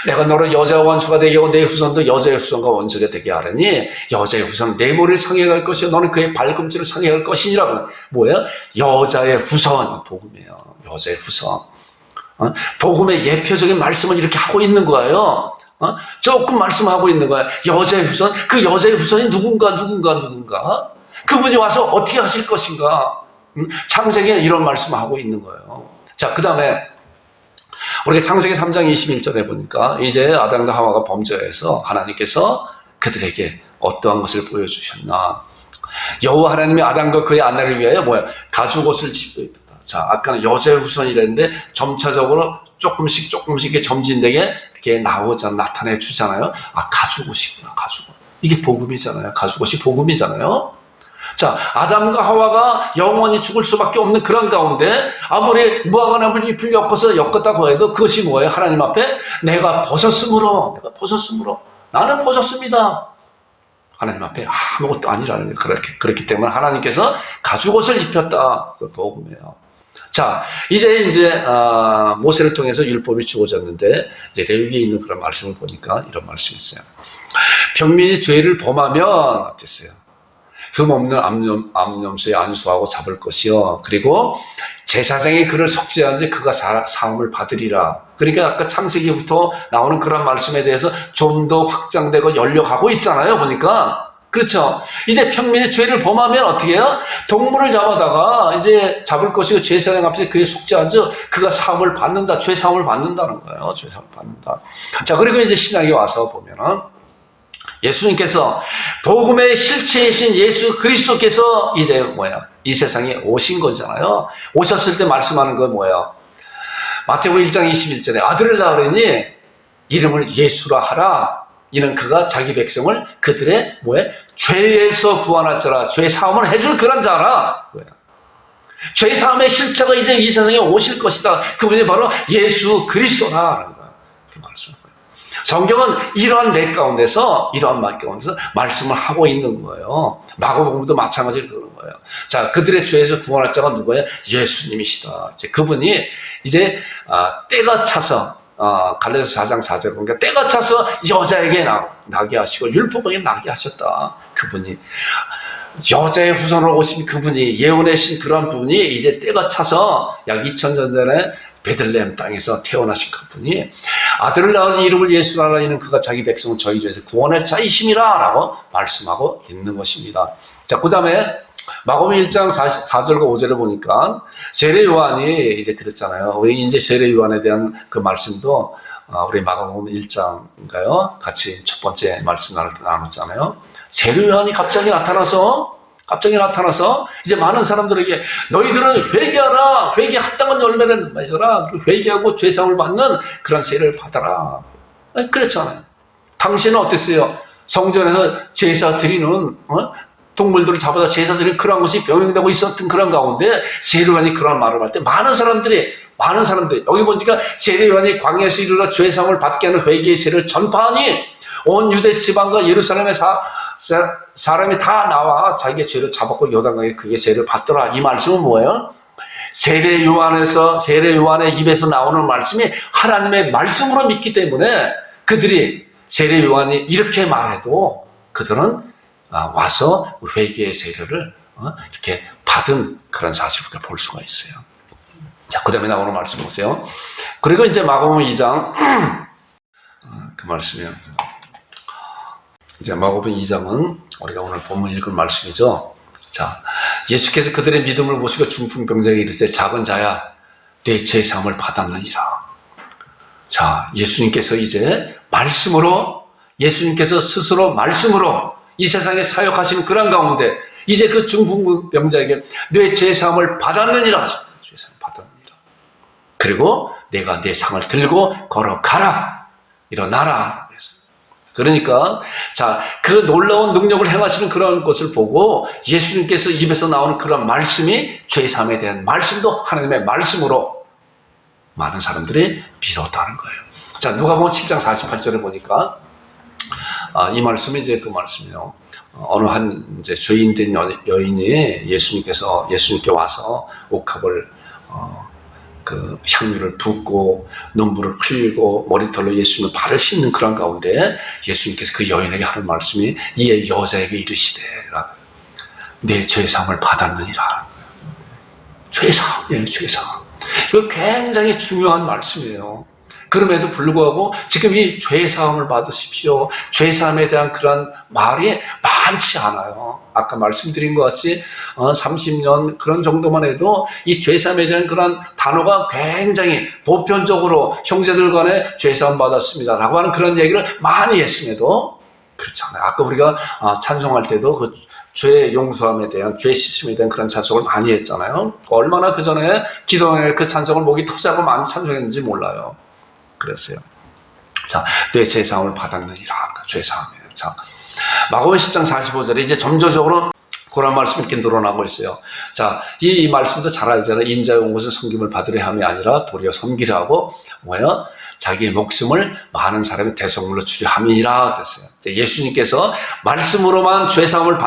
내가 너를 여자와 원수가 되게 하고 내 후손도 여자의 후손과 원수가 되게 하려니 여자의 후손은 내 머리를 상해갈 것이요 너는 그의 발꿈치를 상해갈 것이니라. 뭐예요? 여자의 후손. 복음이에요. 여자의 후손. 복음의 예표적인 말씀을 이렇게 하고 있는 거예요. 조금 말씀하고 있는 거예요. 여자의 후손. 그 여자의 후손이 누군가. 그분이 와서 어떻게 하실 것인가. 창세기에 이런 말씀하고 있는 거예요. 자, 그 다음에 우리가 창세기 3장 21절에 보니까 이제 아담과 하와가 범죄해서 하나님께서 그들에게 어떠한 것을 보여주셨나. 여호와 하나님이 아담과 그의 아내를 위하여 가죽옷을 입혔다. 자, 아까는 여자의 후손이랬는데 점차적으로 조금씩 점진되게 이렇게 나타내 주잖아요. 가죽옷이구나, 가죽옷. 이게 복음이잖아요. 가죽옷이 복음이잖아요. 자, 아담과 하와가 영원히 죽을 수밖에 없는 그런 가운데 아무리 무화과나무를 잎을 엮었다고 해도 그것이 뭐예요? 하나님 앞에 내가 벗었으므로 나는 벗었습니다. 하나님 앞에 아무것도 아니라는 거예요. 그렇기 때문에 하나님께서 가죽옷을 입혔다. 그 복음이에요. 자, 이제 모세를 통해서 율법이 주어졌는데 이제 레위기에 있는 그런 말씀을 보니까 이런 말씀이 있어요. 평민이 죄를 범하면 어땠어요? 흠 없는 암염소에 안수하고 잡을 것이요. 그리고 제사장이 그를 속죄한지 그가 사함을 받으리라. 그러니까 아까 창세기부터 나오는 그런 말씀에 대해서 좀 더 확장되고 열려가고 있잖아요. 보니까. 그렇죠. 이제 평민이 죄를 범하면 어떻게 해요? 동물을 잡아다가 이제 잡을 것이고 제사장 앞에 그의 속죄한지 그가 사함을 받는다. 죄 사함을 받는다는 거예요. 죄 사함을 받는다. 자, 그리고 이제 신약에 와서 보면은 예수님께서 복음의 실체이신 예수 그리스도께서 이제 이 세상에 오신 거잖아요. 오셨을 때 말씀하는 건 뭐예요? 마태복음 1장 21절에 아들을 낳으려니 이름을 예수라 하라. 이는 그가 자기 백성을 그들의 죄에서 구원할 자라. 죄 사함을 해줄 그런 자라. 죄 사함의 실체가 이제 이 세상에 오실 것이다. 그분이 바로 예수 그리스도라는 거예요. 그 말씀을. 성경은 이러한 말 가운데서 말씀을 하고 있는 거예요. 마가복음도 마찬가지로 그런 거예요. 자, 그들의 죄에서 구원할 자가 누구예요? 예수님이시다. 이제 그분이 이제 때가 차서 갈라디아서 4장 4절 보니까 때가 차서 여자에게 나게 하시고 율법에게 나게 하셨다. 그분이 여자의 후손으로 오신 그분이 예언하신 그런 분이 이제 때가 차서 약 2000년 전에 베들레헴 땅에서 태어나신 그분이 아들을 낳아서 이름을 예수라 하라. 이는 그가 자기 백성을 저희 죄에서 구원할 자이심이라 라고 말씀하고 있는 것입니다. 자, 그 다음에 마가복음 1장 4절과 5절을 보니까 세례 요한이 이제 그랬잖아요. 우리 이제 세례 요한에 대한 그 말씀도 우리 마가복음 1장인가요? 같이 첫 번째 말씀 나눴잖아요. 세례 요한이 갑자기 나타나서 이제 많은 사람들에게 너희들은 회개하라. 회개 합당한 열매를 맺어라. 회개하고 죄사함을 받는 그런 세례를 받아라. 그랬잖아요. 당신은 어땠어요? 성전에서 제사 드리는 동물들을 잡아서 제사 드리는 그런 것이 병행되고 있었던 그런 가운데 세례요한이 그런 말을 할 때 많은 사람들이 여기 보니까 세례요한이 광야에서 이르러 죄사함을 받게 하는 회개의 세례를 전파하니 온 유대 지방과 예루살렘의 사람이 다 나와 자기의 죄를 잡았고 요단강에 그게 세례를 받더라. 이 말씀은 뭐예요? 세례 요한의 입에서 나오는 말씀이 하나님의 말씀으로 믿기 때문에 그들이 세례 요한이 이렇게 말해도 그들은 와서 회개의 세례를 이렇게 받은 그런 사실을 볼 수가 있어요. 자, 그 다음에 나오는 말씀 보세요. 그리고 이제 마가복음 2장 그 말씀이요. 이제 마가복음 2장은 우리가 오늘 본문 읽은 말씀이죠. 자, 예수께서 그들의 믿음을 보시고 중풍병자에게 이르시되 작은 자야 내 죄 사함을 받았느니라. 자, 예수님께서 스스로 말씀으로 이 세상에 사역하시는 그런 가운데 이제 그 중풍병자에게 내 죄 사함을 받았느니라. 죄 사함을 받았느니라. 그리고 내가 내 상을 들고 걸어가라. 일어나라. 그러니까 자, 그 놀라운 능력을 행하시는 그런 것을 보고 예수님께서 입에서 나오는 그런 말씀이 죄사함에 대한 말씀도 하나님의 말씀으로 많은 사람들이 믿었다는 거예요. 자, 누가복음 7장 48절에 보니까 이 말씀이 이제 그 말씀이에요. 어느 한 이제 죄인된 여인이 예수님께 와서 옥합을 그 향유를 붓고 눈물을 흘리고 머리털로 예수님의 발을 씻는 그런 가운데 예수님께서 그 여인에게 하는 말씀이 이에 여자에게 이르시되라. 내 죄사함을 받았느니라. 죄사함이에요, 죄사함. 이거 굉장히 중요한 말씀이에요. 그럼에도 불구하고 지금 이 죄사함을 받으십시오. 죄사함에 대한 그런 말이 많지 않아요. 아까 말씀드린 것 같이 30년 그런 정도만 해도 이 죄사함에 대한 그런 단어가 굉장히 보편적으로 형제들 간에 죄사함 받았습니다 라고 하는 그런 얘기를 많이 했음에도 그렇잖아요. 아까 우리가 찬송할 때도 그 죄 용서함에 대한, 죄 씻음에 대한 그런 찬송을 많이 했잖아요. 얼마나 그 전에 기도원에 그 찬송을 목이 터지고 많이 찬송했는지 몰라요. 그랬어요. 자, 내 죄사함을 받았느니라. 죄사함이에요. 자, 마가복음 10장 45절에 이제 점조적으로 그런 말씀이 이렇게 늘어나고 있어요. 자, 이 말씀도 잘 알잖아요. 인자의 온 것은 섬김을 받으려 함이 아니라 도리어 섬기려 하고 뭐예요? 자기의 목숨을 많은 사람의 대속물로 주려 함이라 그랬어요. 예수님께서 말씀으로만 죄사함을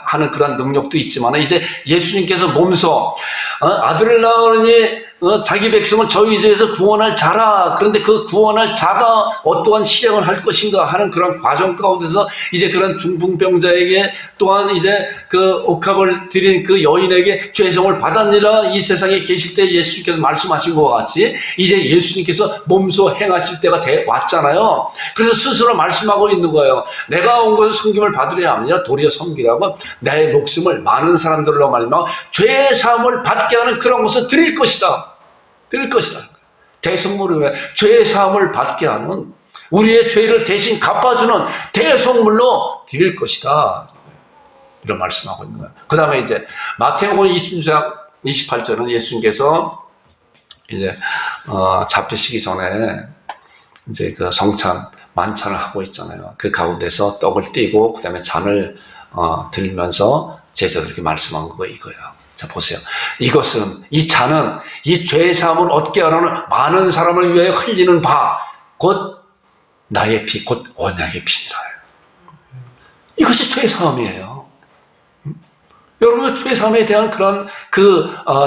하는 그런 능력도 있지만 이제 예수님께서 몸소 아들을 낳으니 자기 백성을 저희 죄에서 구원할 자라. 그런데 그 구원할 자가 어떠한 실행을 할 것인가 하는 그런 과정 가운데서 이제 그런 중풍병자에게 또한 이제 그 옥합을 드린 그 여인에게 죄성을 받았느라 이 세상에 계실 때 예수님께서 말씀하신 것 같이 이제 예수님께서 몸소 행하실 때가 왔잖아요. 그래서 스스로 말씀하고 있는 거예요. 내가 온 것은 섬김을 받으려 하느냐 도리어 섬기라고 내 목숨을 많은 사람들로 말미암아 죄 사함을 받게 하는 그런 것을 드릴 것이다. 드릴 것이다. 대속물을 왜? 죄 사함을 받게 하는, 우리의 죄를 대신 갚아주는 대속물로 드릴 것이다. 이런 말씀하고 있는 거예요. 그 다음에 이제 마태복음 20장 28절은 예수님께서 이제 잡히시기 전에 이제 그 성찬 만찬을 하고 있잖아요. 그 가운데서 떡을 띄고 그 다음에 잔을 들면서 제자들에게 말씀한 거 이거예요. 자, 보세요. 이것은, 이 잔은 이 죄사함을 얻게 하려는 많은 사람을 위해 흘리는 바, 곧 나의 피, 곧 언약의 피니라. 이것이 죄사함이에요. 여러분, 죄사함에 대한 그런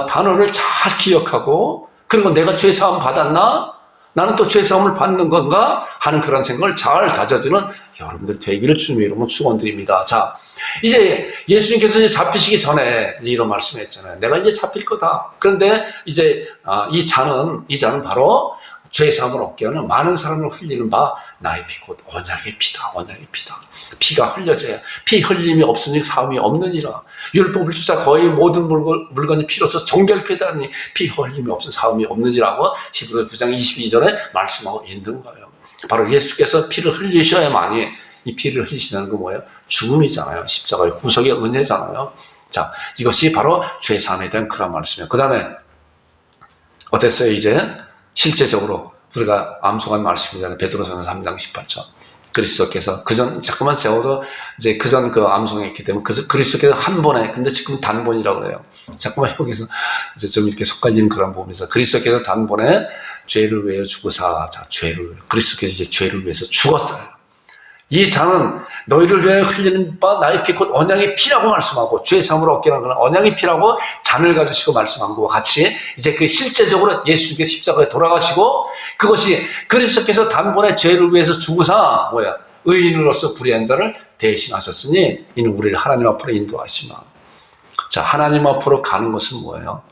단어를 잘 기억하고, 그리고 내가 죄사함 받았나? 나는 또 죄사함을 받는 건가? 하는 그런 생각을 잘 가져주는 여러분들 되기를 주님의 이름으로 축원드립니다. 자, 이제 예수님께서 이제 잡히시기 전에 이제 이런 말씀했잖아요. 내가 이제 잡힐 거다. 그런데 이제 이 잔은 바로 죄사함을 얻게 하는 많은 사람을 흘리는 바 나의 피 곧 언약의 피다. 언약의 피다. 피가 흘려져야, 피 흘림이 없으니 사함이 없느니라. 율법을 주사 거의 모든 물건이 피로서 정결케 되니 피 흘림이 없으니 사함이 없느니라고 히브리 9장 22절에 말씀하고 있는 거예요. 바로 예수께서 피를 흘리셔야만이, 이 피를 흘리시는 거 뭐예요? 죽음이잖아요. 십자가의 구속의 은혜잖아요. 자, 이것이 바로 죄사함에 대한 그런 말씀이에요. 그 다음에 어땠어요? 이제 실제적으로 우리가 암송한 말씀이잖아요. 베드로전서 3장 18절. 그리스도께서 그전 자꾸만 세워도 이제 그전 그 암송했기 때문에 그리스도께서 한 번에, 근데 지금 단번이라고 그래요. 자꾸만 여기서 이제 좀 이렇게 섞어지는 그런 부분에서 그리스도께서 단번에 죄를 위해 죽으사, 자, 그리스도께서 이제 죄를 위해서 죽었어요. 이 잔은 너희를 위해 흘리는 바 나의 피 곧 언약의 피라고 말씀하고, 죄 사함을 얻게 하는 언약의 피라고 잔을 가지시고 말씀한 것과 같이 이제 그 실제적으로 예수님께서 십자가에 돌아가시고, 그것이 그리스도께서 단번에 죄를 위해서 죽으사 의인으로서 불의한 자를 대신하셨으니 이는 우리를 하나님 앞으로 인도하시마. 자, 하나님 앞으로 가는 것은 뭐예요?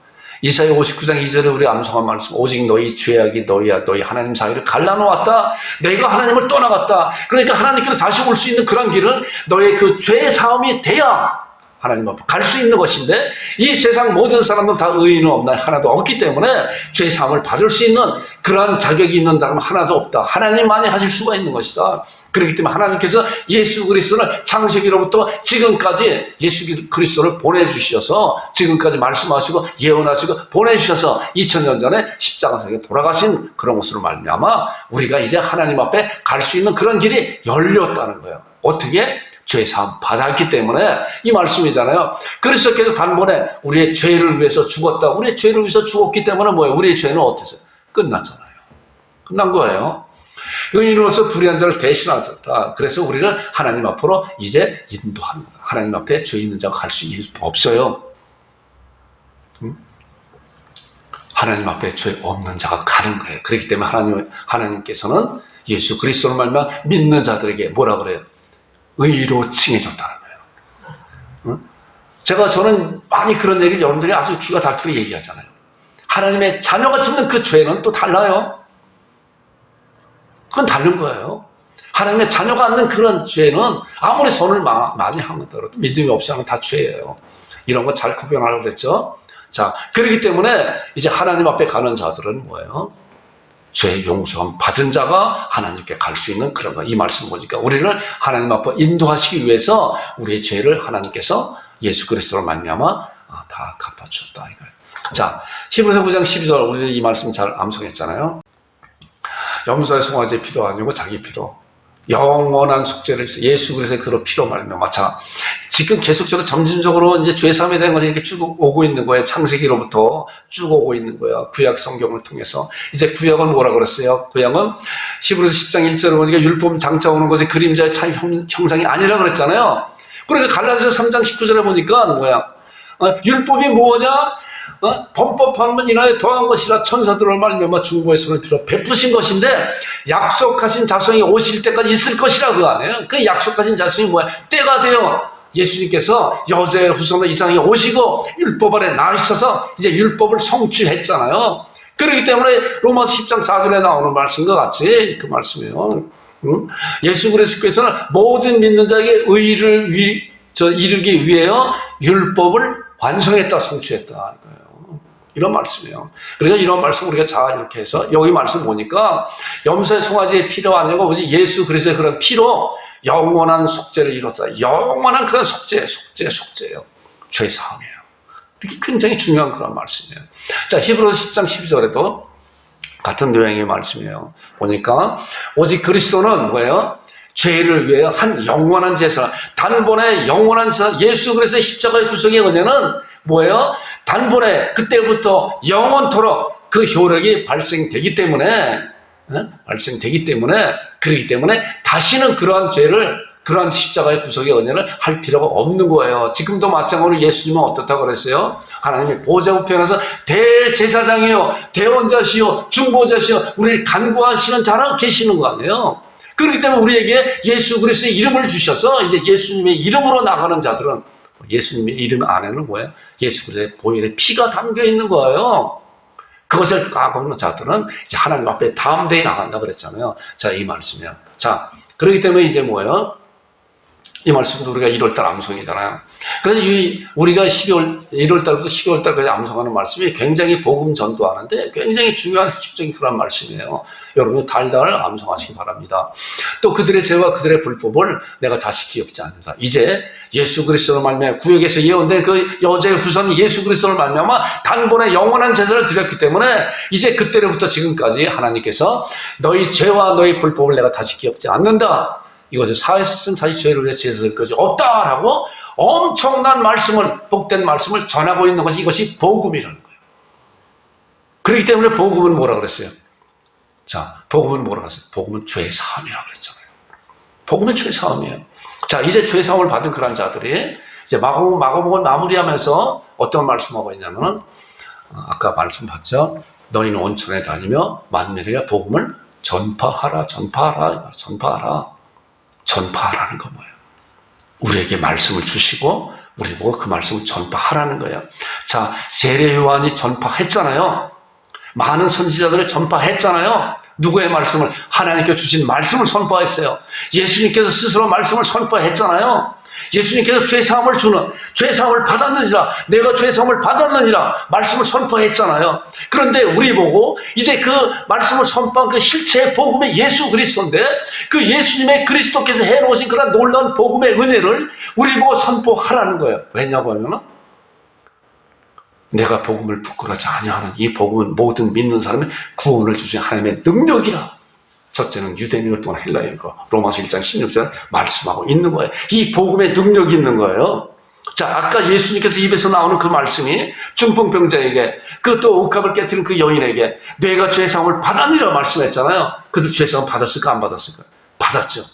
이사야 59장 2절에 우리 암송한 말씀, 오직 너희 죄악이 너희와 너희 하나님 사이를 갈라놓았다. 너희가 하나님을 떠나갔다. 그러니까 하나님께로 다시 올 수 있는 그런 길은 너의 그 죄 사함이 돼야 하나님 앞에 갈 수 있는 것인데, 이 세상 모든 사람은 다 의인은 없나 하나도 없기 때문에 죄 사함을 받을 수 있는 그러한 자격이 있는 사람은 하나도 없다. 하나님만이 하실 수가 있는 것이다. 그렇기 때문에 하나님께서 예수 그리스도를 창세기로부터 지금까지 예수 그리스도를 보내주셔서 지금까지 말씀하시고 예언하시고 보내주셔서 2000년 전에 십자가상에 돌아가신 그런 것으로 말미암아 우리가 이제 하나님 앞에 갈 수 있는 그런 길이 열렸다는 거예요. 어떻게? 죄사함 받았기 때문에 이 말씀이잖아요. 그리스도께서 단번에 우리의 죄를 위해서 죽었다. 우리의 죄를 위해서 죽었기 때문에 뭐예요? 우리의 죄는 어땠어요? 끝났잖아요. 끝난 거예요. 의인으로서 불의한 자를 대신하셨다. 그래서 우리를 하나님 앞으로 이제 인도합니다. 하나님 앞에 죄 있는 자가 갈 수 없어요. 하나님 앞에 죄 없는 자가 가는 거예요. 그렇기 때문에 하나님께서는 예수 그리스도를 말미암아 믿는 자들에게 뭐라 그래요? 의로 칭해줬다는 거예요. 저는 많이 그런 얘기를 여러분들이 아주 귀가 닳도록 얘기하잖아요. 하나님의 자녀가 짓는 그 죄는 또 달라요. 그건 다른 거예요. 하나님의 자녀가 하는 그런 죄는 아무리 손을 많이 하더라도 믿음이 없이 하면 다 죄예요. 이런 거 잘 구별하라고 그랬죠. 자, 그렇기 때문에 이제 하나님 앞에 가는 자들은 뭐예요? 죄 용서함 받은 자가 하나님께 갈 수 있는 그런 거. 이 말씀 보니까 우리를 하나님 앞에 인도하시기 위해서 우리의 죄를 하나님께서 예수 그리스도로 말미암아 다 갚아주셨다 이거예요. 자, 히브리서 9장 12절 우리 이 말씀 잘 암송했잖아요. 염소의 송아지 피로 아니고 자기 피로 영원한 속죄를 해서 예수 그리스도의 그 피로 말미암아. 자, 지금 계속적으로 점진적으로 이제 죄 사함에 대한 것이 이렇게 쭉 오고 있는 거예요. 창세기로부터 쭉 오고 있는 거예요. 구약 성경을 통해서. 이제 구약은 뭐라 그랬어요? 구약은 히브리서 10장 1절을 보니까 율법 장차 오는 것이 그림자의 차이 형상이 아니라 그랬잖아요. 그러니까 갈라디아서 3장 19절에 보니까 뭐야? 율법이 뭐냐? 범법하면 인하여 더한 것이라 천사들을 말미암아 중보의 손을 들어 베푸신 것인데 약속하신 자손이 오실 때까지 있을 것이라 그 아니에요. 그 약속하신 자손이 뭐야? 때가 되어 예수님께서 여자의 후손의 이상이 오시고 율법 아래 나와 있어서 이제 율법을 성취했잖아요. 그렇기 때문에 로마서 10장 4절에 나오는 말씀과 같이 그 말씀이에요. 예수 그리스도께서는 모든 믿는 자에게 의를 이루기 위하여 율법을 완성했다, 성취했다 이거예요. 이런 말씀이에요. 그러니까 이런 말씀 우리가 잘 이렇게 해서 여기 말씀 보니까 염소의 송아지의 피로 아니고 오직 예수 그리스도의 그런 피로 영원한 속죄를 이뤘다. 영원한 그런 속죄예요. 죄 사함이에요. 이렇게 굉장히 중요한 그런 말씀이에요. 자, 히브리서 10장 12절에도 같은 내용의 말씀이에요. 보니까 오직 그리스도는 뭐예요? 죄를 위해 한 영원한 제사, 단번에 영원한 제사, 예수 그리스도의 십자가의 구속의 은혜는 뭐예요? 단번에 그때부터 영원토록 그 효력이 발생되기 때문에 그렇기 때문에 다시는 그러한 죄를 그러한 십자가의 구속의 은혜를 할 필요가 없는 거예요. 지금도 마찬가지로 예수님은 어떻다고 그랬어요? 하나님의 보좌 우편에서 대제사장이요, 대원자시요, 중보자시요, 우리를 간구하시는 자라고 계시는 거 아니에요? 그렇기 때문에 우리에게 예수 그리스도의 이름을 주셔서 이제 예수님의 이름으로 나가는 자들은 예수님의 이름 안에는 뭐예요? 예수 그리스도의 보혈의 피가 담겨 있는 거예요. 그것을 까먹는 자들은 이제 하나님 앞에 다음 대에 나간다 그랬잖아요. 자, 이 말씀이야. 자, 그렇기 때문에 이제 뭐예요? 이 말씀도 우리가 1월달 암송이잖아요. 그래서 우리가 1월달부터 12월달까지 암송하는 말씀이 굉장히 복음 전도하는데 굉장히 중요한 핵심적인 그런 말씀이에요. 여러분 달달 암송하시기 바랍니다. 또 그들의 죄와 그들의 불법을 내가 다시 기억지 않는다. 이제 예수 그리스도를 말미암아 구약에서 예언된 그 여자의 후손 예수 그리스도를 말미암아 단번에 영원한 제사를 드렸기 때문에 이제 그때로부터 지금까지 하나님께서 너희 죄와 너희 불법을 내가 다시 기억지 않는다. 이것을 사했으면 다시 죄를 위해 제사를 것이 없다라고 엄청난 말씀을, 복된 말씀을 전하고 있는 것이 이것이 복음이라는 거예요. 그렇기 때문에 복음은 뭐라 그랬어요? 자, 복음은 뭐라 그랬어요? 복음은 죄사함이라고 그랬잖아요. 복음은 죄사함이에요. 자, 이제 죄사함을 받은 그런 자들이 이제 마가복음을 마무리하면서 어떤 말씀하고 있냐면 아까 말씀 봤죠? 너희는 온천에 다니며 만민에게 복음을 전파하라. 전파하라는 건 뭐예요? 우리에게 말씀을 주시고 우리 보고 그 말씀을 전파하라는 거예요. 자, 세례 요한이 전파했잖아요. 많은 선지자들을 전파했잖아요. 누구의 말씀을? 하나님께 주신 말씀을 선포했어요. 예수님께서 스스로 말씀을 선포했잖아요. 예수님께서 죄사함을 주는, 죄사함을 받았느니라, 내가 죄사함을 받았느니라 말씀을 선포했잖아요. 그런데 우리 보고 이제 그 말씀을 선포한 그 실체의 복음의 예수 그리스도인데 그 예수님의 그리스도께서 해놓으신 그런 놀라운 복음의 은혜를 우리 보고 선포하라는 거예요. 왜냐고 하면 내가 복음을 부끄러워하지 아니하는 이 복음은 모든 믿는 사람의 구원을 주신 하나님의 능력이라. 첫째는 유대인을 또한 헬라인과 로마서 1장 16절 말씀하고 있는 거예요. 이 복음의 능력이 있는 거예요. 자, 아까 예수님께서 입에서 나오는 그 말씀이 중풍병자에게 그 또 옥합을 깨뜨린 그 여인에게 내가 죄사함을 받았느니라 말씀했잖아요. 그들 죄사함 받았을까 안 받았을까? 받았죠.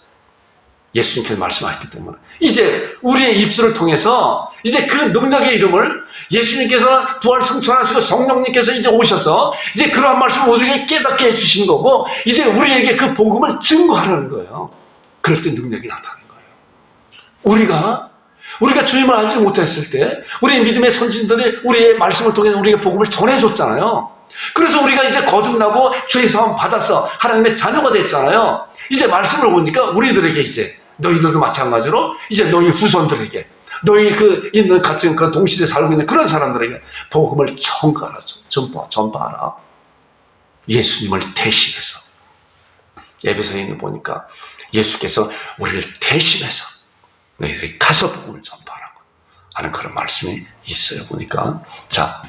예수님께서 말씀하셨기 때문에 이제 우리의 입술을 통해서 이제 그 능력의 이름을 예수님께서는 부활 승천하시고 성령님께서 이제 오셔서 이제 그러한 말씀을 우리에게 깨닫게 해주신 거고 이제 우리에게 그 복음을 증거하라는 거예요. 그럴 때 능력이 나타나는 거예요. 우리가 주님을 알지 못했을 때 우리 믿음의 선진들이 우리의 말씀을 통해 우리에게 복음을 전해줬잖아요. 그래서 우리가 이제 거듭나고 죄의 사함 받아서 하나님의 자녀가 됐잖아요. 이제 말씀을 보니까 우리들에게 이제 너희들도 마찬가지로 이제 너희 후손들에게 너희 있는 같은 그런 동시대에 살고 있는 그런 사람들에게 복음을 전파하라. 예수님을 대신해서 에베소에 있는 보니까 예수께서 우리를 대신해서 너희들이 가서 복음을 전파하라고 하는 그런 말씀이 있어요. 보니까 자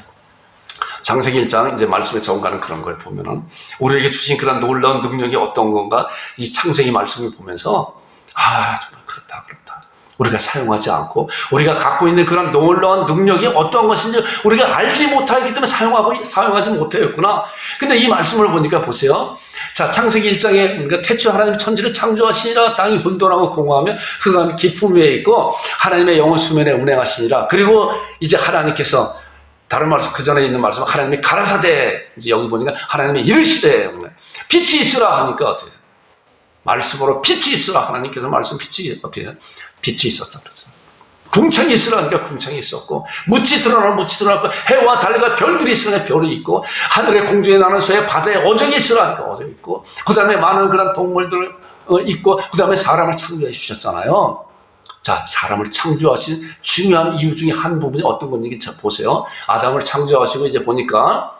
창세기 1장 이제 말씀에 정가는 그런 걸 보면은 우리에게 주신 그런 놀라운 능력이 어떤 건가 이 창세기 말씀을 보면서 정말 그렇다 우리가 사용하지 않고 우리가 갖고 있는 그런 놀라운 능력이 어떤 것인지 우리가 알지 못하기 때문에 사용하지 못하였구나. 근데 이 말씀을 보니까 보세요. 자, 창세기 1장에 그러니까 태초에 하나님 천지를 창조하시니라. 땅이 혼돈하고 공허하며 흑암이 깊음 위에 있고 하나님의 영은 수면에 운행하시니라. 그리고 이제 하나님께서 다른 말씀 그 전에 있는 말씀 하나님이 가라사대 이제 여기 보니까 하나님이 이르시되 빛이 있으라 하니까 어때요? 말씀으로 빛이 있으라 하나님께서 말씀 빛이 어때요? 빛이 있었다 그랬어요. 궁창이 있으라 하니까 궁창이 있었고 묻이 드러나고 해와 달과 별들이 있으라 별이 있고 하늘의 공중에 나는 소에 바다에 어종이 있으라 하니까 어종이 있고 그 다음에 많은 그런 동물들 있고 그 다음에 사람을 창조해 주셨잖아요. 자, 사람을 창조하신 중요한 이유 중에 한 부분이 어떤 건지 보세요. 아담을 창조하시고 이제 보니까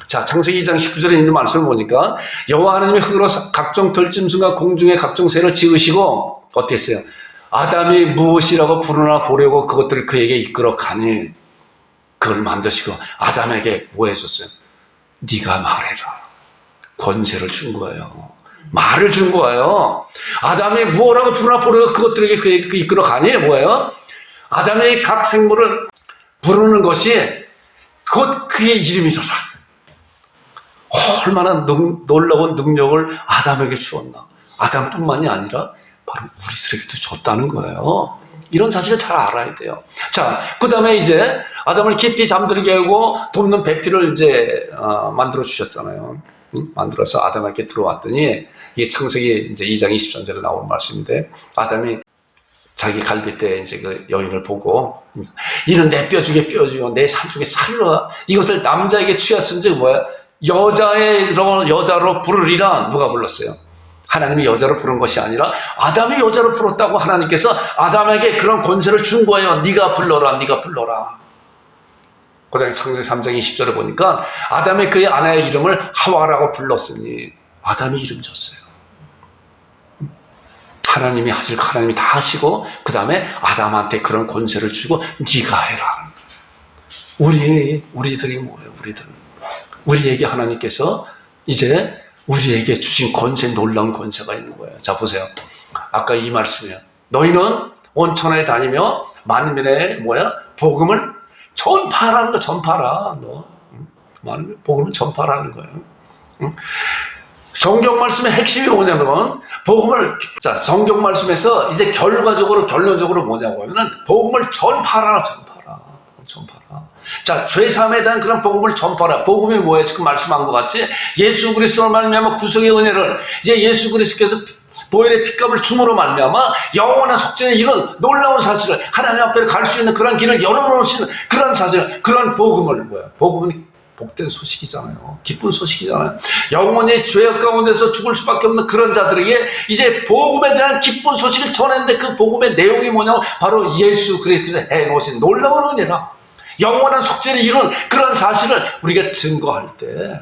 자, 창세기 2장 19절에 있는 말씀을 보니까 여호와 하나님이 흙으로 각종 들짐승과 공중의 각종 새를 지으시고 어땠어요? 아담이 무엇이라고 부르나 보려고 그것들을 그에게 이끌어 가니 그걸 만드시고 아담에게 뭐 해줬어요? 네가 말해라. 권세를 준 거예요. 말을 준 거예요. 아담이 무엇이라고 부르나 보려고 그것들에게 그에게 이끌어 가니 뭐예요? 아담의 각 생물을 부르는 것이 곧 그의 이름이더라. 얼마나 놀라운 능력을 아담에게 주었나. 아담뿐만이 아니라 바로 우리들에게도 줬다는 거예요. 이런 사실을 잘 알아야 돼요. 자, 그 다음에 이제 아담을 깊이 잠들게 하고 돕는 배필을 이제 만들어 주셨잖아요. 만들어서 아담에게 들어왔더니 이게 창세기 이제 2장 23절에 나오는 말씀인데 아담이 자기 갈빗대에 이제 그 여인을 보고 이는 내 뼈 중에 뼈 중에 내 살 중에 살로 이것을 남자에게 취하신지 뭐야? 여자로 부르리라. 누가 불렀어요? 하나님이 여자로 부른 것이 아니라 아담이 여자로 불렀다고 하나님께서 아담에게 그런 권세를 준 거예요. 네가 불러라. 그 다음에 창세기 3장 20절에 보니까 아담이 그의 아내의 이름을 하와라고 불렀으니 아담이 이름 졌어요. 하나님이 다 하시고 그 다음에 아담한테 그런 권세를 주고 네가 해라. 우리들이 뭐예요? 우리에게 하나님께서 이제 우리에게 주신 권세, 놀라운 권세가 있는 거예요. 자, 보세요. 아까 이 말씀이에요. 너희는 온천에 다니며 만민의 복음을 전파하라는 거, 전파라. 복음을 전파하라는 거예요. 성경 말씀의 핵심이 뭐냐면, 성경 말씀에서 이제 결론적으로 뭐냐고 하면은, 복음을 전파하라. 자, 죄사함에 대한 그런 복음을 전파하라. 복음이 뭐예요? 지금 말씀한 것 같이 예수 그리스도로 말미암아 구속의 은혜를 이제 예수 그리스도께서 보혈의 핏값을 줌으로 말미암아 영원한 속죄의 이런 놀라운 사실을 하나님 앞에 갈 수 있는 그런 길을 열어놓으시는 그런 사실, 그런 복음을 복음은 복된 소식이잖아요. 기쁜 소식이잖아요. 영원히 죄악 가운데서 죽을 수밖에 없는 그런 자들에게 이제 복음에 대한 기쁜 소식을 전했는데 그 복음의 내용이 뭐냐면 바로 예수 그리스도께서 해놓으신 놀라운 은혜라. 영원한 속죄를 이룬 그런 사실을 우리가 증거할 때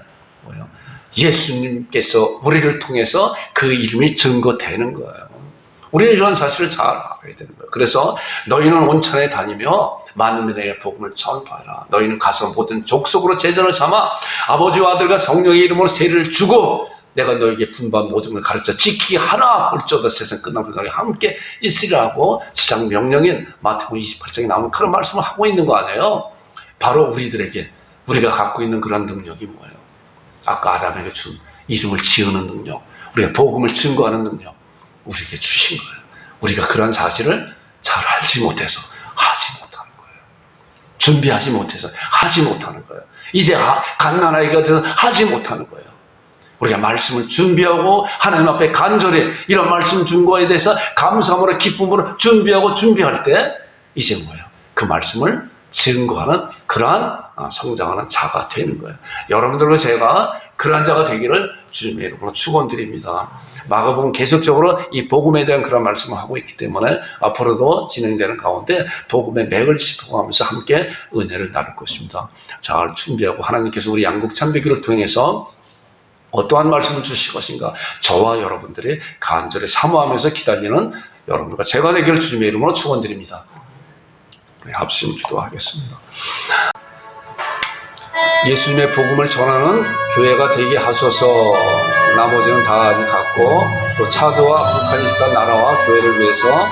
예수님께서 우리를 통해서 그 이름이 증거되는 거예요. 우리는 이런 사실을 잘 알아야 되는 거예요. 그래서 너희는 온천에 다니며 만민에게 복음을 전파하라. 너희는 가서 모든 족속으로 제자를 삼아 아버지와 아들과 성령의 이름으로 세례를 주고 내가 너에게 분부한 모든 걸 가르쳐 지키게 하라. 볼지어다 세상 끝나면 너희 함께 있으리라고 지상 명령인 마태복음 28장에 나오는 그런 말씀을 하고 있는 거 아니에요. 바로 우리들에게 우리가 갖고 있는 그런 능력이 뭐예요? 아까 아담에게 준 이름을 지으는 능력, 우리가 복음을 증거하는 능력, 우리에게 주신 거예요. 우리가 그런 사실을 잘 알지 못해서 하지 못하는 거예요. 준비하지 못해서 하지 못하는 거예요. 이제 갓난아이가 돼서 하지 못하는 거예요. 우리가 말씀을 준비하고 하나님 앞에 간절히 이런 말씀 준 거에 대해서 감사함으로 기쁨으로 준비할 때 이제 뭐예요? 그 말씀을 증거하는 그러한 성장하는 자가 되는 거예요. 여러분들과 제가 그러한 자가 되기를 주님의 이름으로 축원드립니다. 마가복음 계속적으로 이 복음에 대한 그런 말씀을 하고 있기 때문에 앞으로도 진행되는 가운데 복음의 맥을 짚어가면서 함께 은혜를 나눌 것입니다. 잘 준비하고 하나님께서 우리 양국 참배기를 통해서 어떠한 말씀을 주실 것인가 저와 여러분들이 간절히 사모하면서 기다리는 여러분과 제가 되기를 주님의 이름으로 축원드립니다. 우리 합심 기도하겠습니다. 예수님의 복음을 전하는 교회가 되게 하소서. 나머지는 다 갖고 또 차도와 북한이 있던 나라와 교회를 위해서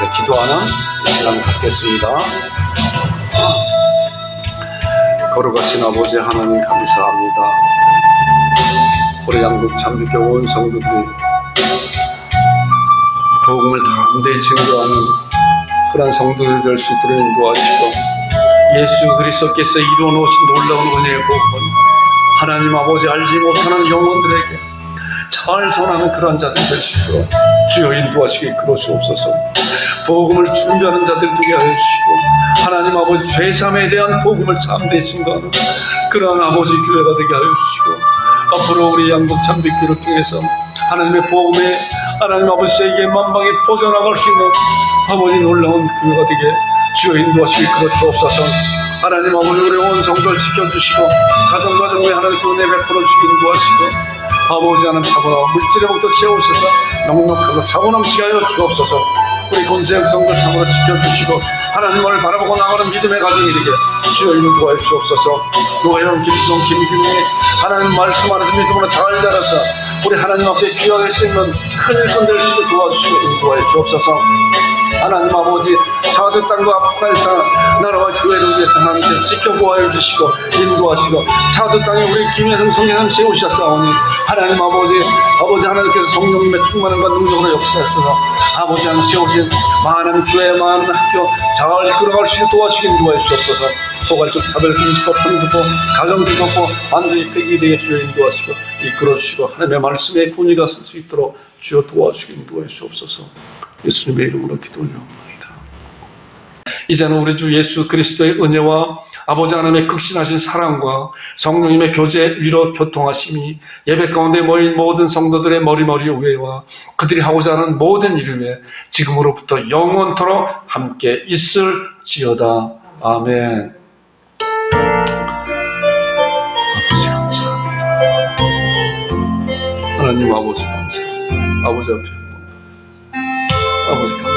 우리 기도하는 시간 갖겠습니다. 거룩하신 아버지 하나님 감사합니다. 우리 양국 참비교 온 성도들이 복음을 담대히 증거하는 그런 성도들 될 수 있도록 인도하시고 예수 그리스도께서 이루어놓으신 놀라운 은혜의 복음을 하나님 아버지 알지 못하는 영혼들에게 잘 전하는 그런 자들 될 수 있도록 주여 인도하시기 그러시옵소서. 복음을 준비하는 자들 되게 하여 주시고 하나님 아버지 죄사함에 대한 복음을 담대히 증거하는 그런 아버지 교회가 되게 하여 주시고 앞으로 우리 양국 참빛교를 통해서 하나님의 복음에 하나님 아버지 세계 만방에 퍼져나갈 수 있는 아버지 놀라운 교회가 되게 주여 인도하시기 그러시옵소서. 하나님 아버지 우리 온 성도를 지켜주시고 가정과 정부에 하나님 교회 베풀어 주시기 인도하시고 아버지 하나님 차고나 물질의 복도 채우셔서 넉넉하고 차고 넘치게 하여 주옵소서. 우리 권세형 성도 참으로 지켜주시고 하나님을 바라보고 나가는 믿음의 가정이 되게 주여 인도하여 주옵소서. 노혜영 김수홍 김균이 하나님 말씀 안에서 믿음으로 잘 자라서 우리 하나님 앞에 귀하게 쓰이는 큰 일꾼 될 수 있도록 도와주시고 인도하여 주옵소서. 하나님 아버지 자주 땅과 북한사 나라와 교회를 위해서 하나님께서 지켜보아여 주시고 인도하시고 자주 땅에 우리 김혜성 성령님 세우셨사오니 하나님 아버지 하나님께서 성령님의 충만함과 능력으로 역사하셔서 아버지 하나님 세우신 많은 교회 많은 학교 잘 이끌어갈 수 있도록 도와주시기 인도하여 주옵소서. 포괄적 차별 금지법 평등법 가정기법법 완전히 폐기되게 주여 인도하시고 이끌어주시고 하나님의 말씀에 분위기가 설 수 있도록 주여 도와주시기 인도하여 주옵소서. 예수님의 이름으로 기도드립니다. 이제는 우리 주 예수 그리스도의 은혜와 아버지 하나님의 극신하신 사랑과 성령님의 교제 위로 교통하심이 예배 가운데 모인 모든 성도들의 머리머리 위에와 그들이 하고자 하는 모든 일 위에 지금으로부터 영원토록 함께 있을지어다. 아멘. 아버지 감사합니다. 하나님 아버지 감사합니다. 아버지 앞에 아버지 감사합니다.